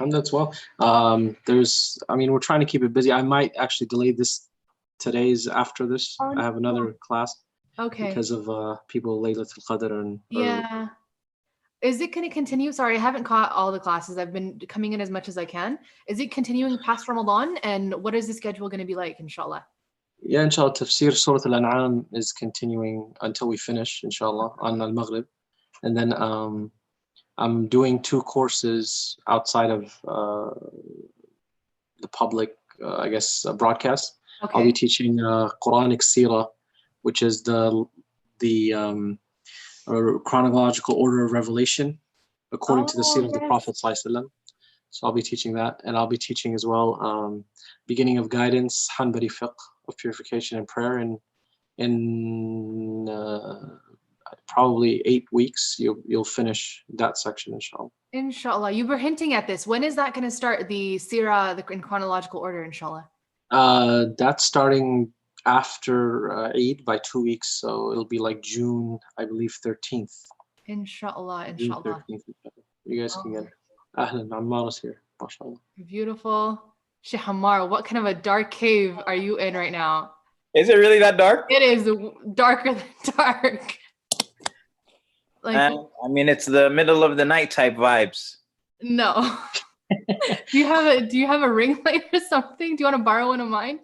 That's well. We're trying to keep it busy. I might actually delay today's after this. Oh, I have another class okay. because of people Laylatul Qadr and Yeah. Is it going to continue? Sorry, I haven't caught all the classes. I've been coming in as much as I can. Is it continuing past Ramadan? And what is the schedule going to be like, inshallah? Yeah, inshallah, Tafsir Surah Al-An'am is continuing until we finish, inshallah, on Al-Maghrib. And then I'm doing 2 courses outside of the public, broadcast. Okay. I'll be teaching Quranic Seerah, which is the chronological order of revelation according to the Seerah of the Prophet ﷺ. So I'll be teaching that, and I'll be teaching as well beginning of guidance, Hanbali fiqh of purification and prayer, and in probably 8 weeks you'll finish that section, inshallah. Inshallah. You were hinting at this. When is that going to start, the Seerah in chronological order, inshallah? That's starting after Eid by 2 weeks, so it'll be like June, I believe, 13th. Inshallah, June inshallah. 13th. You guys can get Ahlan, Ammar is here, mashallah. Beautiful. Sheikh Ammar, what kind of a dark cave are you in right now? Is it really that dark? It is darker than dark. It's the middle of the night type vibes. No. Do you have a ring light or something? Do you want to borrow one of mine?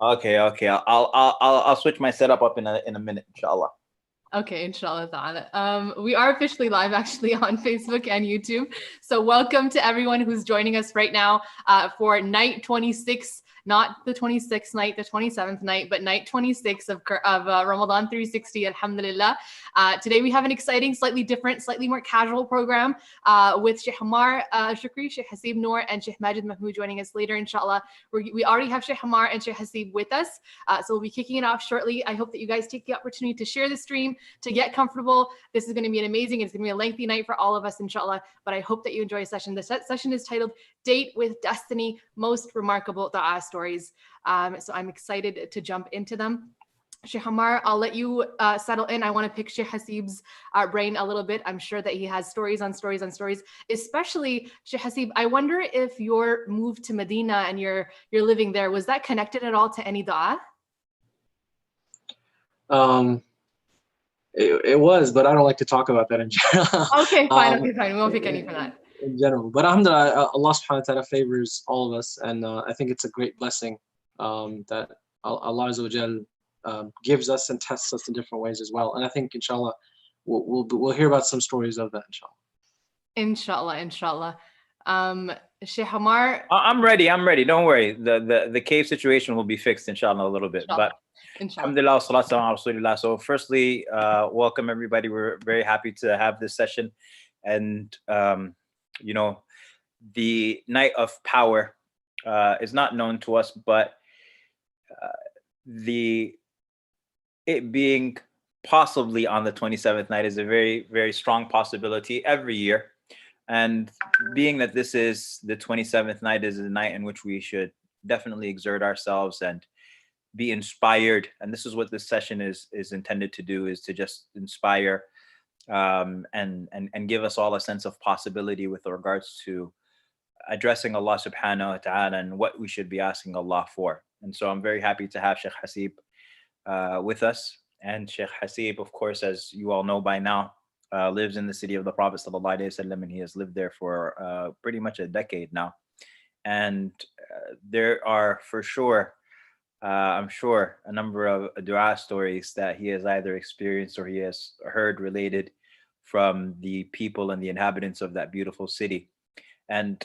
Okay. I'll switch my setup up in a minute, inshallah. Okay, inshallah ta'ala. We are officially live actually on Facebook and YouTube. So welcome to everyone who's joining us right now for night 26, not the 26th night, the 27th night, but night 26 of Ramadan 360, alhamdulillah. Today we have an exciting, slightly different, slightly more casual program with Sheikh Ammar Shukri, Sheikh Hasib Noor, and Sheikh Majid Mahmoud joining us later, inshallah. We already have Sheikh Ammar and Sheikh Hasib with us, so we'll be kicking it off shortly. I hope that you guys take the opportunity to share the stream, to get comfortable. This is going to be it's going to be a lengthy night for all of us, inshallah, but I hope that you enjoy a session. The session is titled Date with Destiny, Most Remarkable Duaa Stories. So I'm excited to jump into them. Sheikh Ammar, I'll let you settle in. I want to pick Sheikh Hasib's brain a little bit. I'm sure that he has stories on stories on stories, especially Sheikh Hasib. I wonder if your move to Medina and your living there, was that connected at all to any du'a? It was, but I don't like to talk about that in general. Okay, fine. We won't pick any for that. In general, but alhamdulillah, Allah subhanahu wa ta'ala favors all of us, and I think it's a great blessing that Allah Azza wa Jal gives us and tests us in different ways as well. And I think, inshallah, we'll hear about some stories of that, inshallah. Inshallah. Sheikh Ammar, I'm ready. Don't worry. The cave situation will be fixed, inshallah, a little bit. Inshallah. But alhamdulillah, salatu ala rasulillah. So firstly, welcome everybody. We're very happy to have this session. And the night of power is not known to us, but it being possibly on the 27th night is a very, very strong possibility every year. And being that this is the 27th night, is a night in which we should definitely exert ourselves and be inspired. And this is what this session is intended to do, is to just inspire and give us all a sense of possibility with regards to addressing Allah subhanahu wa ta'ala and what we should be asking Allah for. And so I'm very happy to have Sheikh Hasib with us. And Sheikh Hasib, of course, as you all know by now, lives in the city of the Prophet sallallahu alaihi wasallam, and he has lived there for pretty much a decade now. And there are for sure, I'm sure, a number of dua stories that he has either experienced or he has heard related from the people and the inhabitants of that beautiful city. And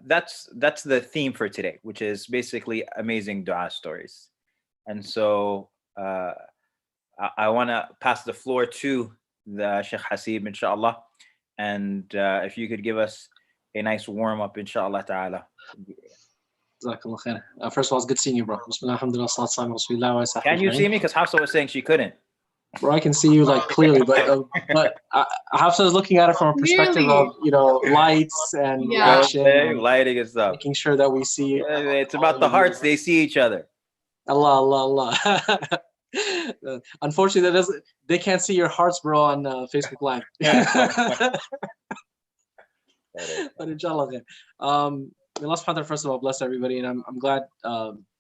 that's the theme for today, which is basically amazing dua stories. And so I want to pass the floor to the Sheikh Hasib, inshallah. And if you could give us a nice warm up, inshallah ta'ala. First of all, it's good seeing you, bro. Can you see me? Because Hafsah was saying she couldn't. Bro, I can see you like clearly, but Hafsah is looking at it from a perspective of lights and action, lighting and stuff, making sure that we see. It's about the hearts; they see each other. Allah. Unfortunately, they can't see your hearts, bro, on Facebook Live. But inshallah, khair. May Allah subhanahu wa ta'ala first of all bless everybody, and I'm glad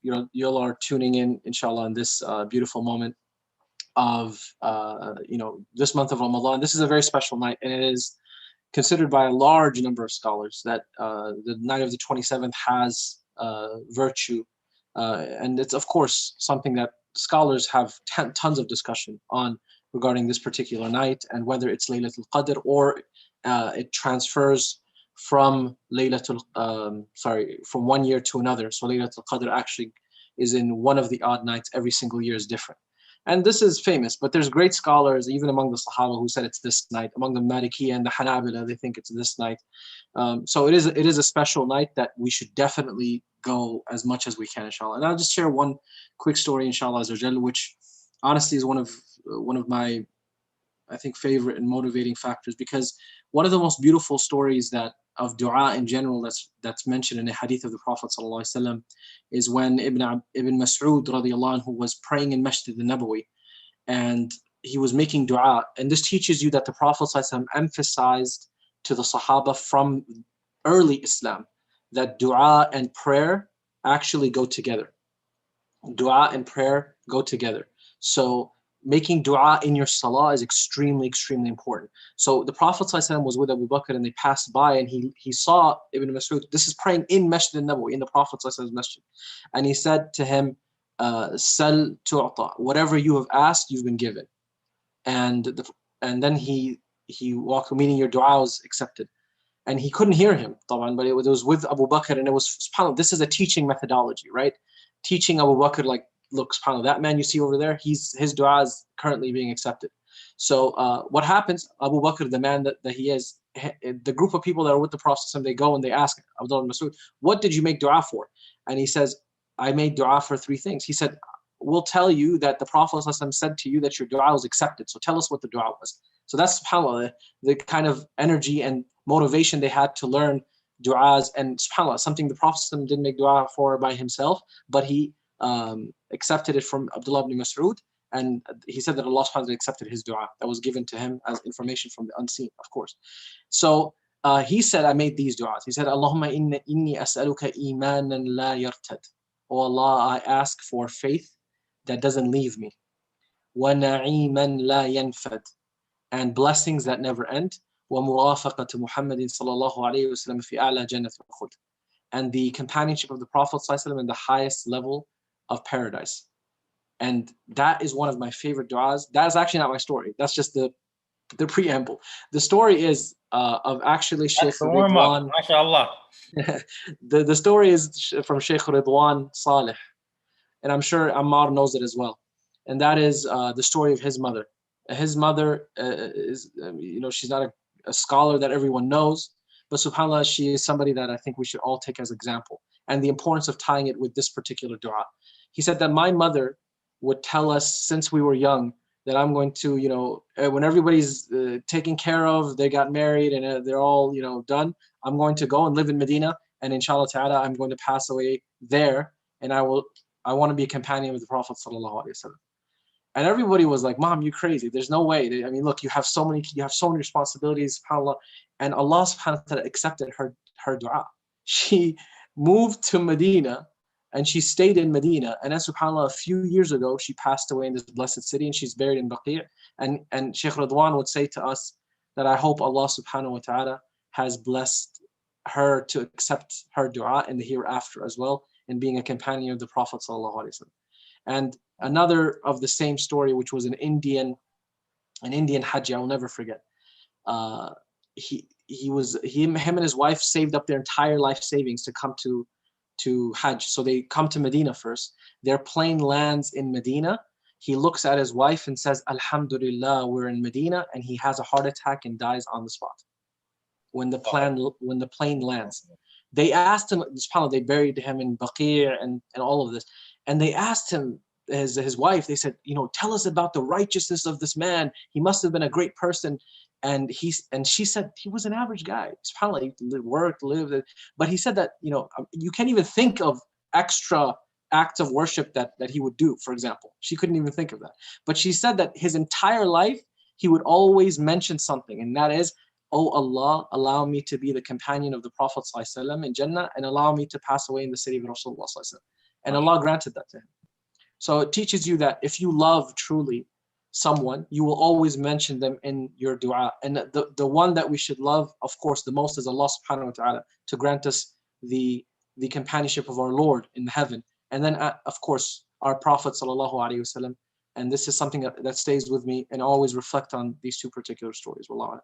you all are tuning in, inshallah, in this beautiful moment of this month of Ramadan. This is a very special night, and it is considered by a large number of scholars that the night of the 27th has virtue, and it's of course something that scholars have tons of discussion on regarding this particular night and whether it's Laylatul Qadr or it transfers from from one year to another. So Laylatul Qadr actually is in one of the odd nights. Every single year is different. And this is famous, but there's great scholars, even among the Sahaba, who said it's this night. Among the Maliki and the Hanabila, they think it's this night. So it is a special night that we should definitely go as much as we can, inshallah. And I'll just share one quick story, inshallah, which honestly is one of my, I think, favorite and motivating factors, because one of the most beautiful stories of dua in general that's mentioned in a hadith of the Prophet ﷺ is when Ibn Mas'ud radiallahu anhu was praying in Masjid al-Nabawi, and he was making dua. And this teaches you that the Prophet ﷺ emphasized to the Sahaba from early Islam that dua and prayer actually go together. Dua and prayer go together. So making dua in your salah is extremely, extremely important. So the Prophet ﷺ was with Abu Bakr, and they passed by, and he saw Ibn Mas'ud. This is praying in Masjid al-Nabawi, in the Prophet ﷺ's masjid. And he said to him, Sal tu'ta, whatever you have asked, you've been given. And then he walked, meaning your dua was accepted. And he couldn't hear him, but it was with Abu Bakr, and it was, subhanAllah, this is a teaching methodology, right? Teaching Abu Bakr, like, look, subhanAllah, that man you see over there, his dua is currently being accepted. So what happens, Abu Bakr, the man that he is, the group of people that are with the Prophet, they go and they ask Abdullah ibn Mas'ud, what did you make dua for? And he says, I made dua for 3 things. He said, we'll tell you that the Prophet said to you that your dua was accepted. So tell us what the dua was. So that's, subhanAllah, the kind of energy and motivation they had to learn du'as. And subhanAllah, something the Prophet didn't make dua for by himself, but he accepted it from Abdullah ibn Mas'ud, and he said that Allah subhanahu wa ta'ala accepted his dua that was given to him as information from the unseen, of course. So he said, I made these du'as. He said, Allahumma inni as'aluka imanan la yartad. Oh Allah, I ask for faith that doesn't leave me. Wa na'iman la yanfad. And blessings that never end. Wa murafaqatu Muhammadin sallallahu alayhi wa sallam fi a'la jannat al-khuld. And the companionship of the Prophet sallallahu alayhi wa sallam in the highest level of paradise. And that is one of my favorite du'as. That is actually not my story. That's just the preamble. The story is of actually Sheikh Ridwan. MashaAllah. The story is from Sheikh Ridwan Saleh. And I'm sure Ammar knows it as well. And that is the story of his mother. His mother is, she's not a scholar that everyone knows, but subhanAllah, she is somebody that I think we should all take as example. And the importance of tying it with this particular dua. He said that my mother would tell us since we were young that I'm going to, when everybody's taken care of, they got married and they're all, done, I'm going to go and live in Medina, and inshallah ta'ala, I'm going to pass away there, and I want to be a companion of the Prophet sallallahu alaihi wasallam. And everybody was like, Mom, you're crazy. There's no way. I mean, look, you have so many responsibilities, subhanAllah. And Allah subhanahu wa ta'ala accepted her dua. She moved to Medina, and she stayed in Medina. And then, subhanAllah, a few years ago, she passed away in this blessed city, and she's buried in Baqi'. And Sheikh Ridwan would say to us that I hope Allah subhanahu wa ta'ala has blessed her to accept her dua in the hereafter as well, in being a companion of the Prophet sallallahu alaihi wasallam. And another of the same story, which was an Indian Hajj, I will never forget. Him and his wife saved up their entire life savings to come to Hajj. So they come to Medina first. Their plane lands in Medina. He looks at his wife and says, Alhamdulillah, we're in Medina, and he has a heart attack and dies on the spot when the plane lands. They asked him, they buried him in Baqi' and all of this. And they asked him, his wife, they said, tell us about the righteousness of this man. He must have been a great person. And she said he was an average guy. SubhanAllah, he worked, lived, but he said that, you can't even think of extra acts of worship that he would do, for example. She couldn't even think of that. But she said that his entire life, he would always mention something, and that is, "Oh Allah, allow me to be the companion of the Prophet ﷺ in Jannah and allow me to pass away in the city of Rasulullah ﷺ." And Allah granted that to him. So it teaches you that if you love truly someone, you will always mention them in your dua. And the one that we should love, of course, the most is Allah subhanahu wa ta'ala, to grant us the companionship of our Lord in heaven. And then, of course, our Prophet sallallahu alaihi wasallam. And this is something that stays with me, and I always reflect on these two particular stories. Wallahu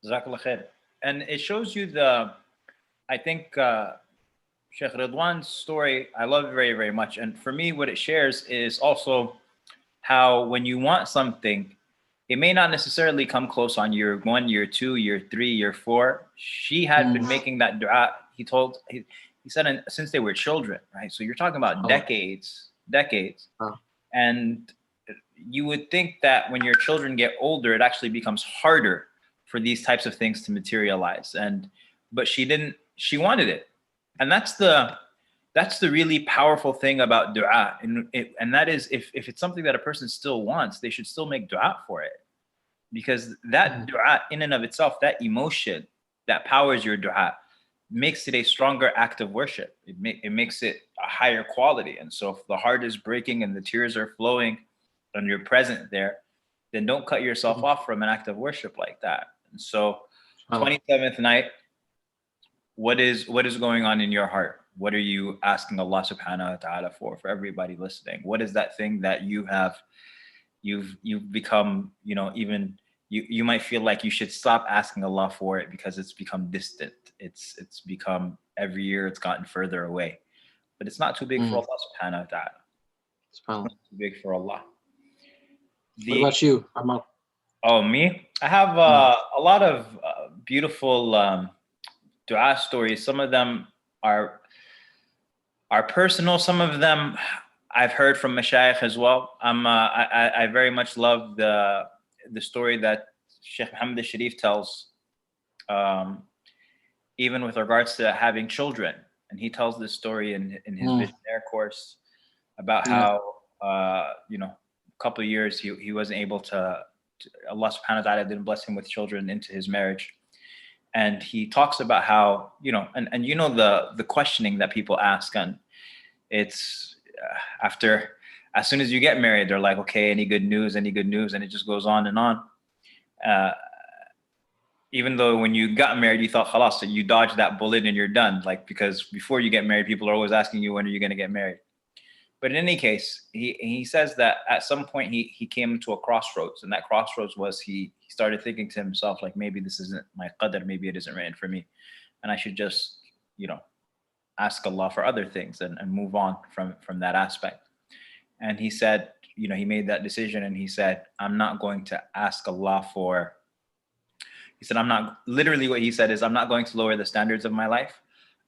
Jazakallah khair. And it shows you I think, Sheikh Ridwan's story, I love very, very much. And for me, what it shares is also how when you want something, it may not necessarily come close on year 1, year 2, year 3, year 4. She had been making that dua, he said, since they were children, right? So you're talking about decades. And you would think that when your children get older, it actually becomes harder for these types of things to materialize. But she didn't, she wanted it. And that's the really powerful thing about dua. And that is, if it's something that a person still wants, they should still make dua for it. Because that dua in and of itself, that emotion that powers your dua, makes it a stronger act of worship. It makes it a higher quality. And so if the heart is breaking and the tears are flowing and you're present there, then don't cut yourself off from an act of worship like that. And so 27th night, what is going on in your heart? What are you asking Allah subhanahu wa ta'ala for everybody listening? What is that thing that you've become, even you might feel like you should stop asking Allah for it because it's become distant. It's become, every year it's gotten further away. But it's not too big for Allah subhanahu wa ta'ala. It's not too big for Allah. What about you, Ahmad? Oh, me? I have a lot of beautiful dua stories. Some of them are personal. Some of them I've heard from mashayikh as well. I very much love the story that Sheikh Muhammad al-Sharif tells, even with regards to having children. And he tells this story in his Visionaire course about how, a couple of years he wasn't able to, Allah subhanahu wa ta'ala didn't bless him with children into his marriage. And he talks about how, the questioning that people ask, and it's as soon as you get married, they're like, okay, any good news? And it just goes on and on. Even though when you got married, you thought, khalas, so you dodged that bullet and you're done. Like, because before you get married, people are always asking you, when are you going to get married? But in any case, he says that at some point he came to a crossroads, and that crossroads was he started thinking to himself, like, maybe this isn't my qadr, maybe it isn't written for me, and I should just, ask Allah for other things and move on from that aspect. And he said, he made that decision, and he said, I'm not going to ask Allah for, literally what he said is, I'm not going to lower the standards of my life.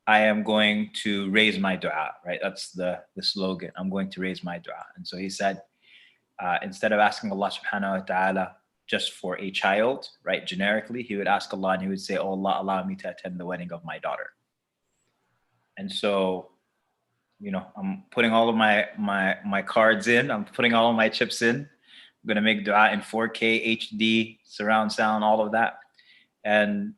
I am going to raise my dua, right? That's the slogan. I'm going to raise my dua. And so he said, instead of asking Allah subhanahu wa ta'ala just for a child, right, generically, he would ask Allah and he would say, oh Allah, allow me to attend the wedding of my daughter. And so, I'm putting all of my cards in, I'm putting all of my chips in. I'm going to make dua in 4K, HD, surround sound, all of that. And,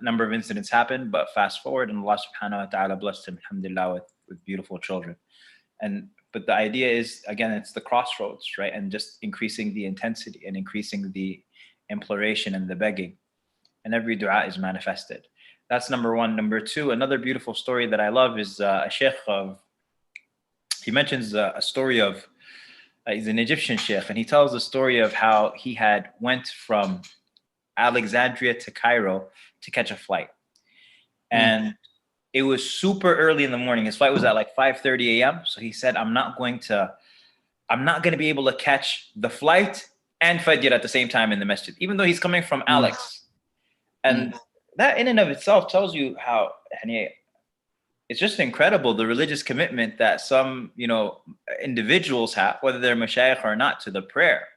a number of incidents happened, but fast forward, and Allah subhanahu wa ta'ala blessed him, alhamdulillah, with beautiful children. But the idea is, again, it's the crossroads, right? And just increasing the intensity and increasing the imploration and the begging. And every dua is manifested. That's number one. Number two, another beautiful story that I love is a sheikh he mentions a story of, he's an Egyptian sheikh, and he tells the story of how he had went from Alexandria to Cairo to catch a flight. And it was super early in the morning. His flight was at like 5:30 a.m. So he said, I'm not going to be able to catch the flight and Fajr at the same time in the masjid, even though he's coming from Alex. And that in and of itself tells you how, it's just incredible, the religious commitment that some, individuals have, whether they're mashayikh or not, to the prayer.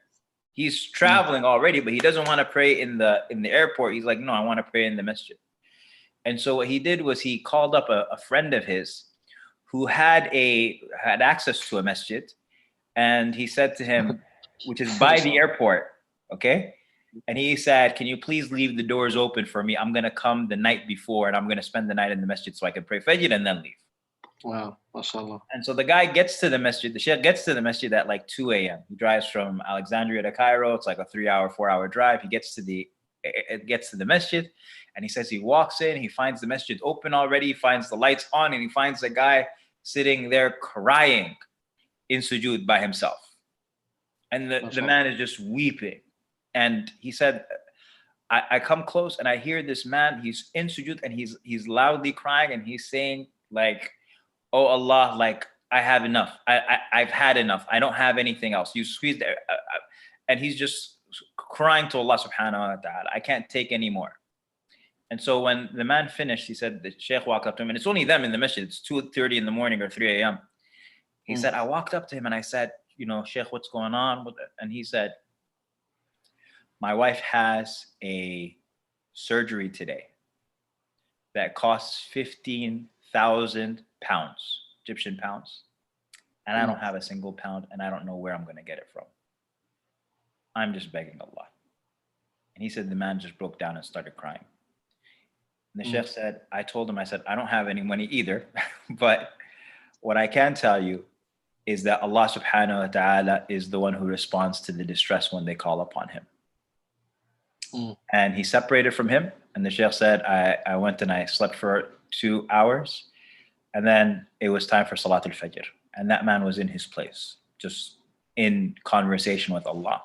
He's traveling already, but he doesn't want to pray in the airport. He's like, no, I want to pray in the masjid. And so what he did was he called up a friend of his who had access to a masjid, and he said to him, which is by the airport, okay? And he said, can you please leave the doors open for me? I'm going to come the night before and I'm going to spend the night in the masjid so I can pray Fajr and then leave. Wow, mashallah. And so the guy gets to the masjid, the sheikh gets to the masjid at like 2 a.m. He drives from Alexandria to Cairo. It's like a 4-hour drive. He gets to the masjid and he says he walks in, he finds the masjid open already, he finds the lights on, and he finds a guy sitting there crying in sujood by himself. And the man is just weeping. And he said, I come close and I hear this man, he's in sujood and he's loudly crying and he's saying like, oh Allah, like I have enough. I've had enough. I don't have anything else. You squeezed there. And he's just crying to Allah subhanahu wa ta'ala. I can't take any more. And so when the man finished, he said, the sheikh walked up to him, and it's only them in the masjid. It's 2:30 in the morning or 3 a.m. He said, I walked up to him and I said, you know, Sheikh, what's going on? And he said, my wife has a surgery today that costs 15,000 pounds, Egyptian pounds. And I don't have a single pound and I don't know where I'm going to get it from. I'm just begging Allah. And he said, the man just broke down and started crying. And the sheikh said, I told him, I said, I don't have any money either, but what I can tell you is that Allah subhanahu wa ta'ala is the one who responds to the distress when they call upon him. And he separated from him. And the sheikh said, I went and I slept for 2 hours. And then it was time for Salatul Fajr. And that man was in his place, just in conversation with Allah.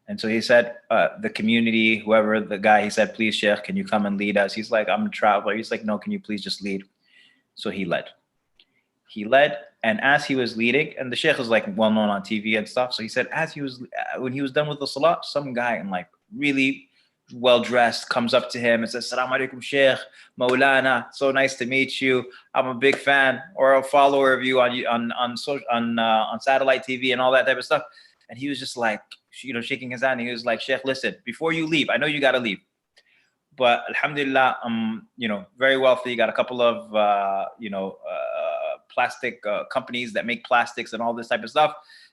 And so he said, the community, whoever the guy, he said, please, Sheikh, can you come and lead us? He's like, I'm a traveler. He's like, no, can you please just lead? So he led. He led, and as he was leading, and the Sheikh is like well known on TV and stuff. So he said, when he was done with the salah, some guy in like really well dressed comes up to him and says, Assalamu alaikum, Sheikh, Maulana, so nice to meet you. I'm a big fan or a follower of you on satellite TV and all that type of stuff. And he was just like, you know, shaking his hand. He was like, Sheikh, listen, before you leave, I know you got to leave, but alhamdulillah, you know, very wealthy, got a couple of, plastic companies that make plastics and all this type of stuff.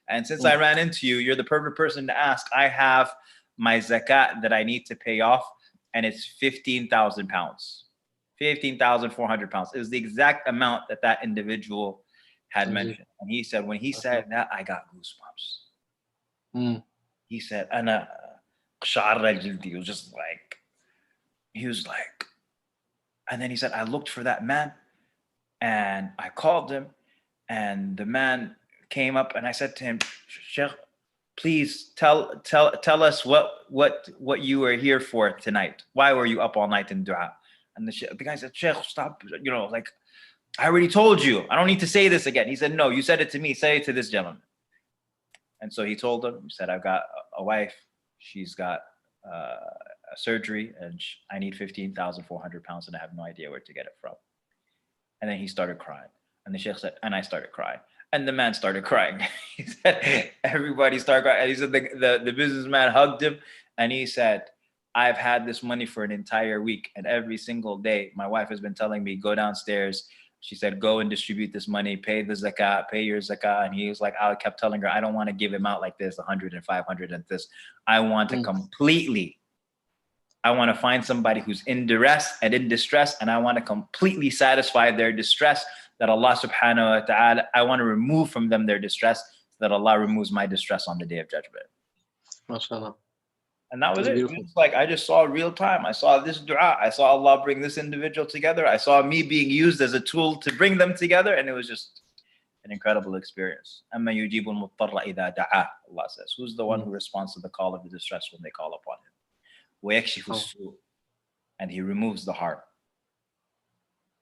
And since I ran into you, you're the perfect person to ask. I have my zakat that I need to pay off, and it's 15,000 pounds, 15,400 pounds. It was the exact amount that individual had mentioned. And he said, when he said that, I got goosebumps. He said, Ana qsha'arra jildi. He was like, and then he said, I looked for that man and I called him, and the man came up, and I said to him, Sheikh, please tell us what you were here for tonight. Why were you up all night in dua? And the guy said, Sheikh, stop, you know, like, I already told you. I don't need to say this again. He said, no, you said it to me. Say it to this gentleman. And so he told him, he said, I've got a wife. She's got a surgery, and I need 15,400 pounds, and I have no idea where to get it from. And then he started crying. And the sheikh said, and I started crying. And the man started crying. He said, everybody started crying. And he said, the businessman hugged him, and he said, I've had this money for an entire week, and every single day, my wife has been telling me, go downstairs. She said, go and distribute this money, pay the zakat, pay your zakat. And he was like, I kept telling her, I don't want to give him out like this, 100 and 500 and this. I want to completely, I want to find somebody who's in duress and in distress, and I want to completely satisfy their distress, that Allah subhanahu wa ta'ala, I want to remove from them their distress, so that Allah removes my distress on the day of judgment. MashaAllah. And that was That's it. beautiful. It's like, I just saw real time. I saw this dua. I saw Allah bring this individual together. I saw me being used as a tool to bring them together. And it was just an incredible experience. أَمَّا يُجِيبُ الْمُضْطَرَّ إِذَا دَعَاهُ. Allah says, who's the one who responds to the call of the distress when they call upon him? وَيَكْشِفُ السُّوءَ. And he removes the harm.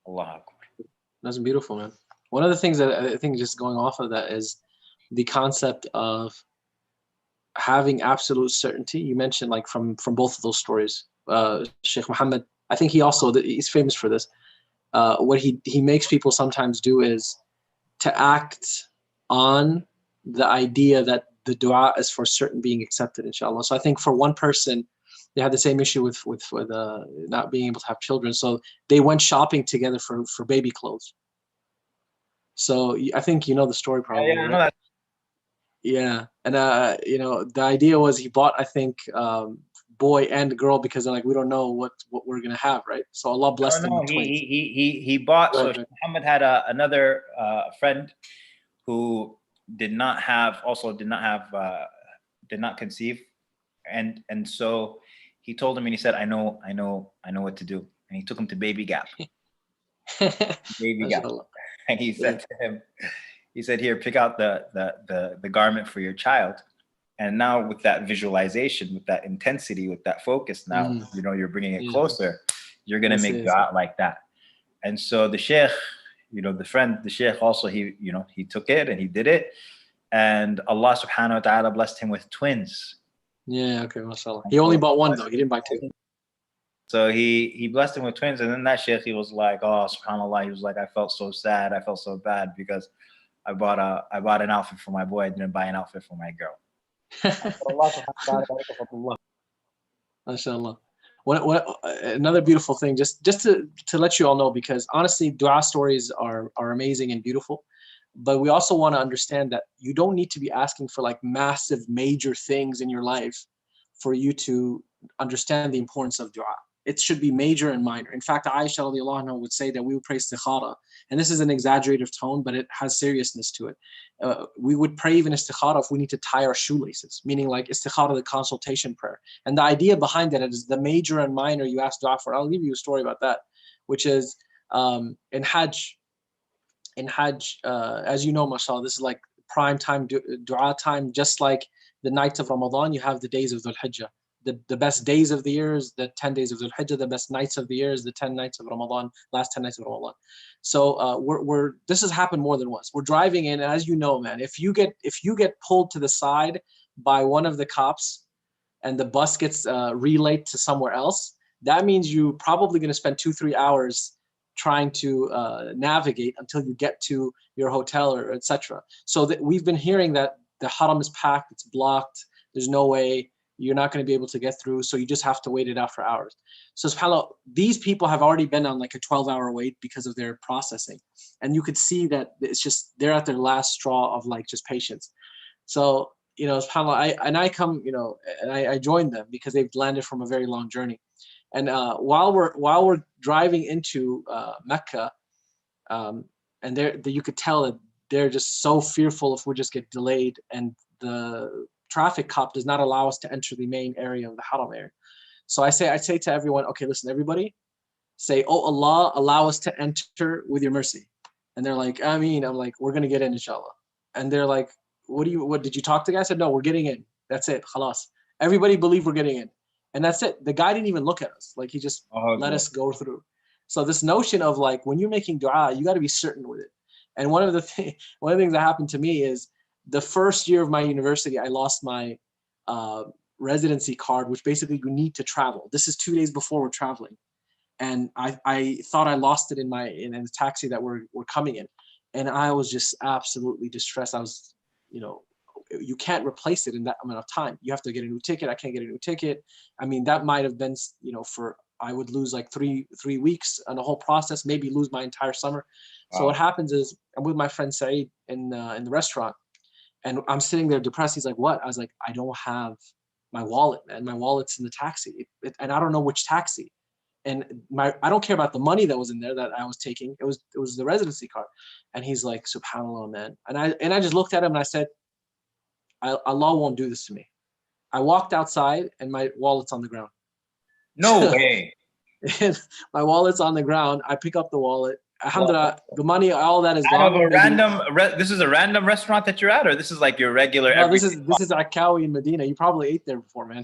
Allah Akbar. That's beautiful, man. One of the things that I think, just going off of that, is the concept of having absolute certainty. You mentioned, like, from both of those stories, Sheikh Muhammad, I think he's famous for this. What he makes people sometimes do is to act on the idea that the dua is for certain being accepted, inshallah. So I think for one person, they had the same issue with not being able to have children. So they went shopping together for baby clothes. So I think you know the story probably, Yeah, I right? know that. Yeah, and the idea was he bought, I think, boy and girl because they're like, we don't know what we're gonna have, right? So Allah blessed them with twins. He bought. So Right. Muhammad had another friend who did not conceive, and so he told him, and he said, I know what to do, and he took him to Baby Gap. Baby Gap. And he said to him, he said, here, pick out the garment for your child. And now with that visualization, with that intensity, with that focus, now, you know, you're bringing it closer. You're going to make dua like that. And so the sheikh, you know, the sheikh also, he took it and he did it. And Allah subhanahu wa ta'ala blessed him with twins. Yeah, okay, mashallah. He only bought one though, he didn't buy two. So he blessed him with twins, and then that sheikh, he was like, oh, subhanAllah, he was like, I felt so sad, I felt so bad because I bought an outfit for my boy, I didn't buy an outfit for my girl. MashaAllah. Another beautiful thing, just to let you all know, because honestly, dua stories are amazing and beautiful, but we also want to understand that you don't need to be asking for like massive, major things in your life for you to understand the importance of dua. It should be major and minor. In fact, Aisha radiallahu anha would say that we would pray istikhara, and this is an exaggerated tone, but it has seriousness to it. We would pray even istikhara if we need to tie our shoelaces, meaning like istikhara, the consultation prayer. And the idea behind that is the major and minor you ask dua for. I'll give you a story about that, which is in Hajj, as you know, mashallah, this is like prime time dua time, just like the nights of Ramadan, you have the days of Dhul Hijjah. The best days of the year is the 10 days of Dhul Hijjah. The best nights of the year is the 10 nights of Ramadan, last 10 nights of Ramadan. So this has happened more than once. We're driving in, and as you know, man, if you get pulled to the side by one of the cops and the bus gets relayed to somewhere else, that means you're probably going to spend 2-3 hours trying to navigate until you get to your hotel or etc. So that we've been hearing that the haram is packed, it's blocked, there's no way, you're not going to be able to get through, so you just have to wait it out for hours. So subhanAllah, these people have already been on like a 12-hour wait because of their processing. And you could see that it's just, they're at their last straw of like just patience. So, you know, subhanAllah, I come, you know, and I joined them because they've landed from a very long journey. And while we're driving into Mecca, and you could tell that they're just so fearful if we just get delayed, and the traffic cop does not allow us to enter the main area of the haram area. So I say to everyone, okay, listen, everybody, say, oh Allah, allow us to enter with your mercy. And they're like, Ameen. I'm like, we're gonna get in, inshallah. And they're like, what did you talk to the guy? I said, no, we're getting in. That's it. Khalas. Everybody believe we're getting in. And that's it. The guy didn't even look at us. Like he just let us go through. So this notion of like, when you're making dua, you got to be certain with it. And one of the things that happened to me is the first year of my university, I lost my residency card, which basically you need to travel. This is 2 days before we're traveling. And I thought I lost it in the taxi that we're coming in. And I was just absolutely distressed. I was, you know, you can't replace it in that amount of time. You have to get a new ticket. I can't get a new ticket. I mean, that might have been, you know, I would lose like three weeks on the whole process, maybe lose my entire summer. Wow. So what happens is I'm with my friend Saeed in the restaurant, and I'm sitting there depressed. He's like, what? I was like, I don't have my wallet, man. My wallet's in the taxi, and I don't know which taxi. And I don't care about the money that was in there that I was taking. It was the residency card. And he's like, subhanAllah, man. And I just looked at him and I said, Allah won't do this to me. I walked outside and my wallet's on the ground. No way. My wallet's on the ground. I pick up the wallet. Alhamdulillah, the money, all that is gone. This is a random restaurant that you're at, or this is like your regular? No, this is Akawi in Medina. You probably ate there before, man.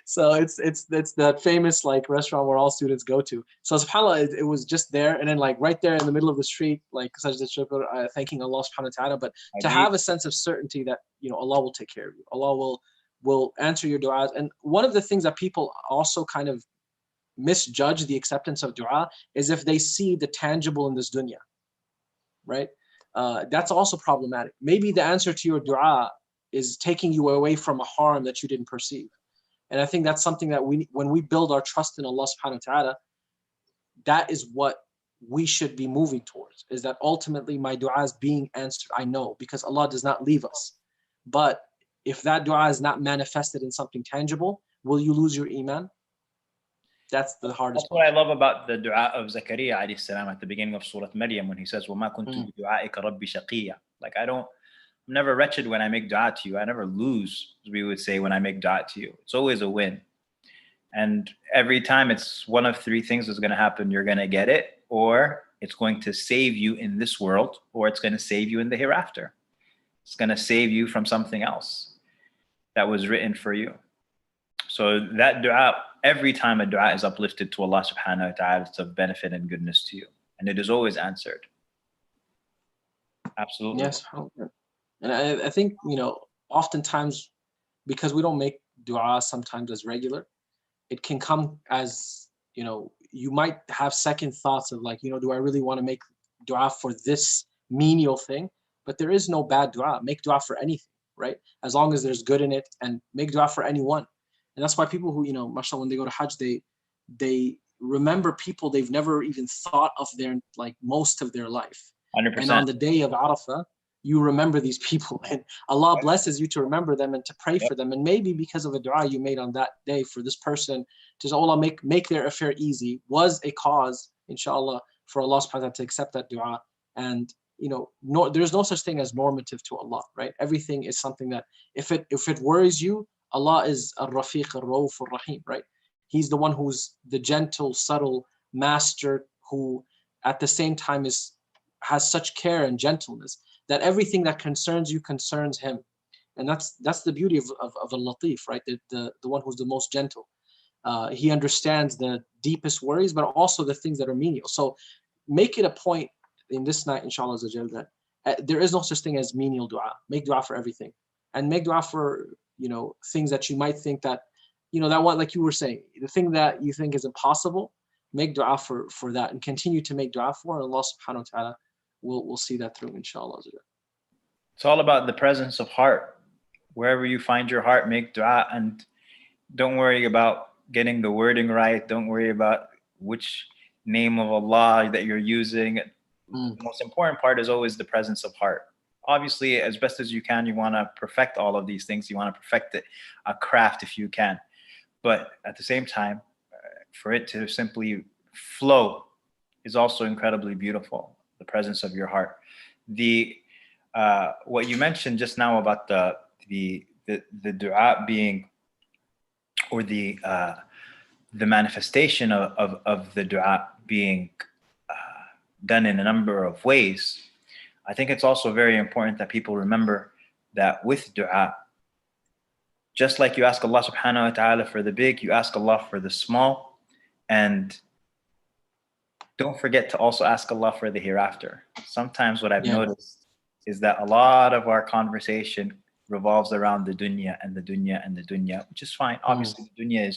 so it's that famous like restaurant where all students go to. So subhanAllah, it was just there, and then like right there in the middle of the street, like sajda shukr, thanking Allah subhanahu wa ta'ala. But to have a sense of certainty that, you know, Allah will take care of you. Allah will answer your du'as. And one of the things that people also kind of misjudge the acceptance of dua is if they see the tangible in this dunya, right? That's also problematic. Maybe the answer to your dua is taking you away from a harm that you didn't perceive. And I think that's something that when we build our trust in Allah subhanahu wa ta'ala, that is what we should be moving towards, is that ultimately my dua is being answered. I know, because Allah does not leave us. But if that dua is not manifested in something tangible, will you lose your iman? That's the hardest That's what I part. love about the dua of Zakaria alayhi salam at the beginning of Surah Maryam when he says, وَمَا كُنْتُ بِدُعَائِكَ رَبِّ شَقِيًّا. Like I'm never wretched when I make dua to you. I never lose, as we would say, when I make dua to you. It's always a win. And every time it's one of three things that's going to happen. You're going to get it, or it's going to save you in this world, or it's going to save you in the hereafter. It's going to save you from something else that was written for you. So that dua, every time a dua is uplifted to Allah subhanahu wa ta'ala, it's of benefit and goodness to you. And it is always answered. Absolutely. Yes. And I think, oftentimes, because we don't make dua sometimes as regular, it can come as, you might have second thoughts of like, do I really want to make dua for this menial thing? But there is no bad dua. Make dua for anything, right? As long as there's good in it, and make dua for anyone. And that's why people who, mashallah, when they go to Hajj, they remember people they've never even thought of most of their life. 100%. And on the day of Arafah, you remember these people, and Allah blesses you to remember them and to pray for them. And maybe because of a dua you made on that day for this person, to say, Allah, make their affair easy, was a cause, inshallah, for Allah subhanahu wa ta'ala to accept that dua. And there's no such thing as normative to Allah, right? Everything is something that if it worries you, Allah is Ar-Rafiq, Ar-Rauf, Ar-Rahim, right? He's the one who's the gentle, subtle master who at the same time has such care and gentleness that everything that concerns you concerns him. And that's the beauty of Al-Latif, right? The one who's the most gentle. He understands the deepest worries, but also the things that are menial. So make it a point in this night, inshallah, that there is no such thing as menial dua. Make dua for everything. And make dua for, things that you might think that, that one, like you were saying, the thing that you think is impossible, make dua for that, and continue to make dua for, and Allah subhanahu wa ta'ala will see that through, inshallah. It's all about the presence of heart. Wherever you find your heart, make dua, and don't worry about getting the wording right. Don't worry about which name of Allah that you're using. The most important part is always the presence of heart. Obviously, as best as you can, you want to perfect all of these things. You want to perfect a craft if you can. But at the same time, for it to simply flow is also incredibly beautiful, the presence of your heart. What you mentioned just now about the dua being, or the manifestation of the dua being done in a number of ways, I think it's also very important that people remember that with dua, just like you ask Allah subhanahu wa ta'ala for the big, you ask Allah for the small, and don't forget to also ask Allah for the hereafter. Sometimes what I've noticed is that a lot of our conversation revolves around the dunya and the dunya and the dunya, which is fine. Obviously, the dunya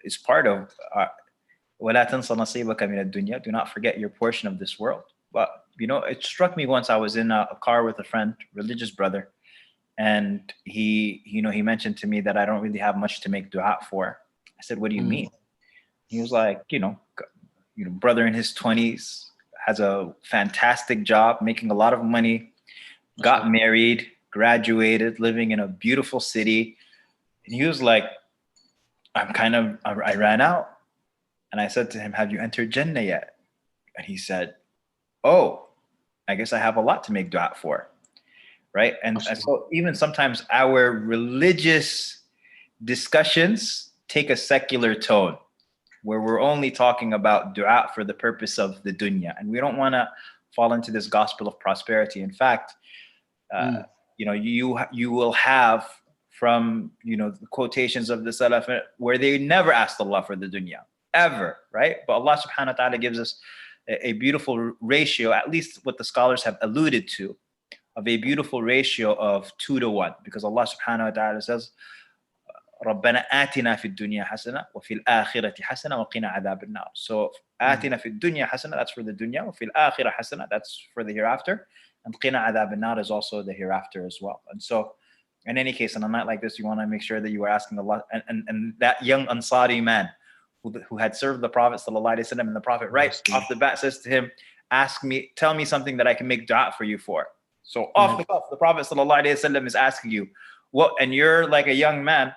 is part of وَلَا تَنْسَ نَصِيبَكَ مِنَ الدُّنْيَا. Do not forget your portion of this world. But, it struck me once. I was in a car with a friend, religious brother, and he mentioned to me that I don't really have much to make dua for. I said, what do you mean? He was like, brother in his 20s, has a fantastic job, making a lot of money, got married, graduated, living in a beautiful city. And he was like, I ran out. And I said to him, have you entered Jannah yet? And he said, oh, I guess I have a lot to make dua for, right? And so even sometimes our religious discussions take a secular tone, where we're only talking about dua for the purpose of the dunya. And we don't want to fall into this gospel of prosperity. In fact, you will have from, the quotations of the Salaf where they never asked Allah for the dunya, ever, right? But Allah subhanahu wa ta'ala gives us a beautiful ratio, at least what the scholars have alluded to, of a beautiful ratio of 2 to 1, because Allah subhanahu wa ta'ala says, رَبَّنَا آتِنَا فِي الدُّنْيَا حَسَنَةً وَفِي الْآخِرَةِ حَسَنَةً وَقِنَا عَذَابَ النَّارِ. So آتِنَا فِي الدُّنْيَا حَسَنَةً, that's for the dunya, وَفِي الْآخِرَةِ حَسَنَةً, that's for the hereafter, and قِنَا عَذَابَ النَّارِ is also the hereafter as well. And so in any case, on a night like this, you want to make sure that you are asking Allah, and that young Ansari man who had served the Prophet ﷺ, and the Prophet right off the bat says to him, tell me something that I can make dua for you for. So off the cuff, the Prophet ﷺ is asking you, what, and you're like a young man,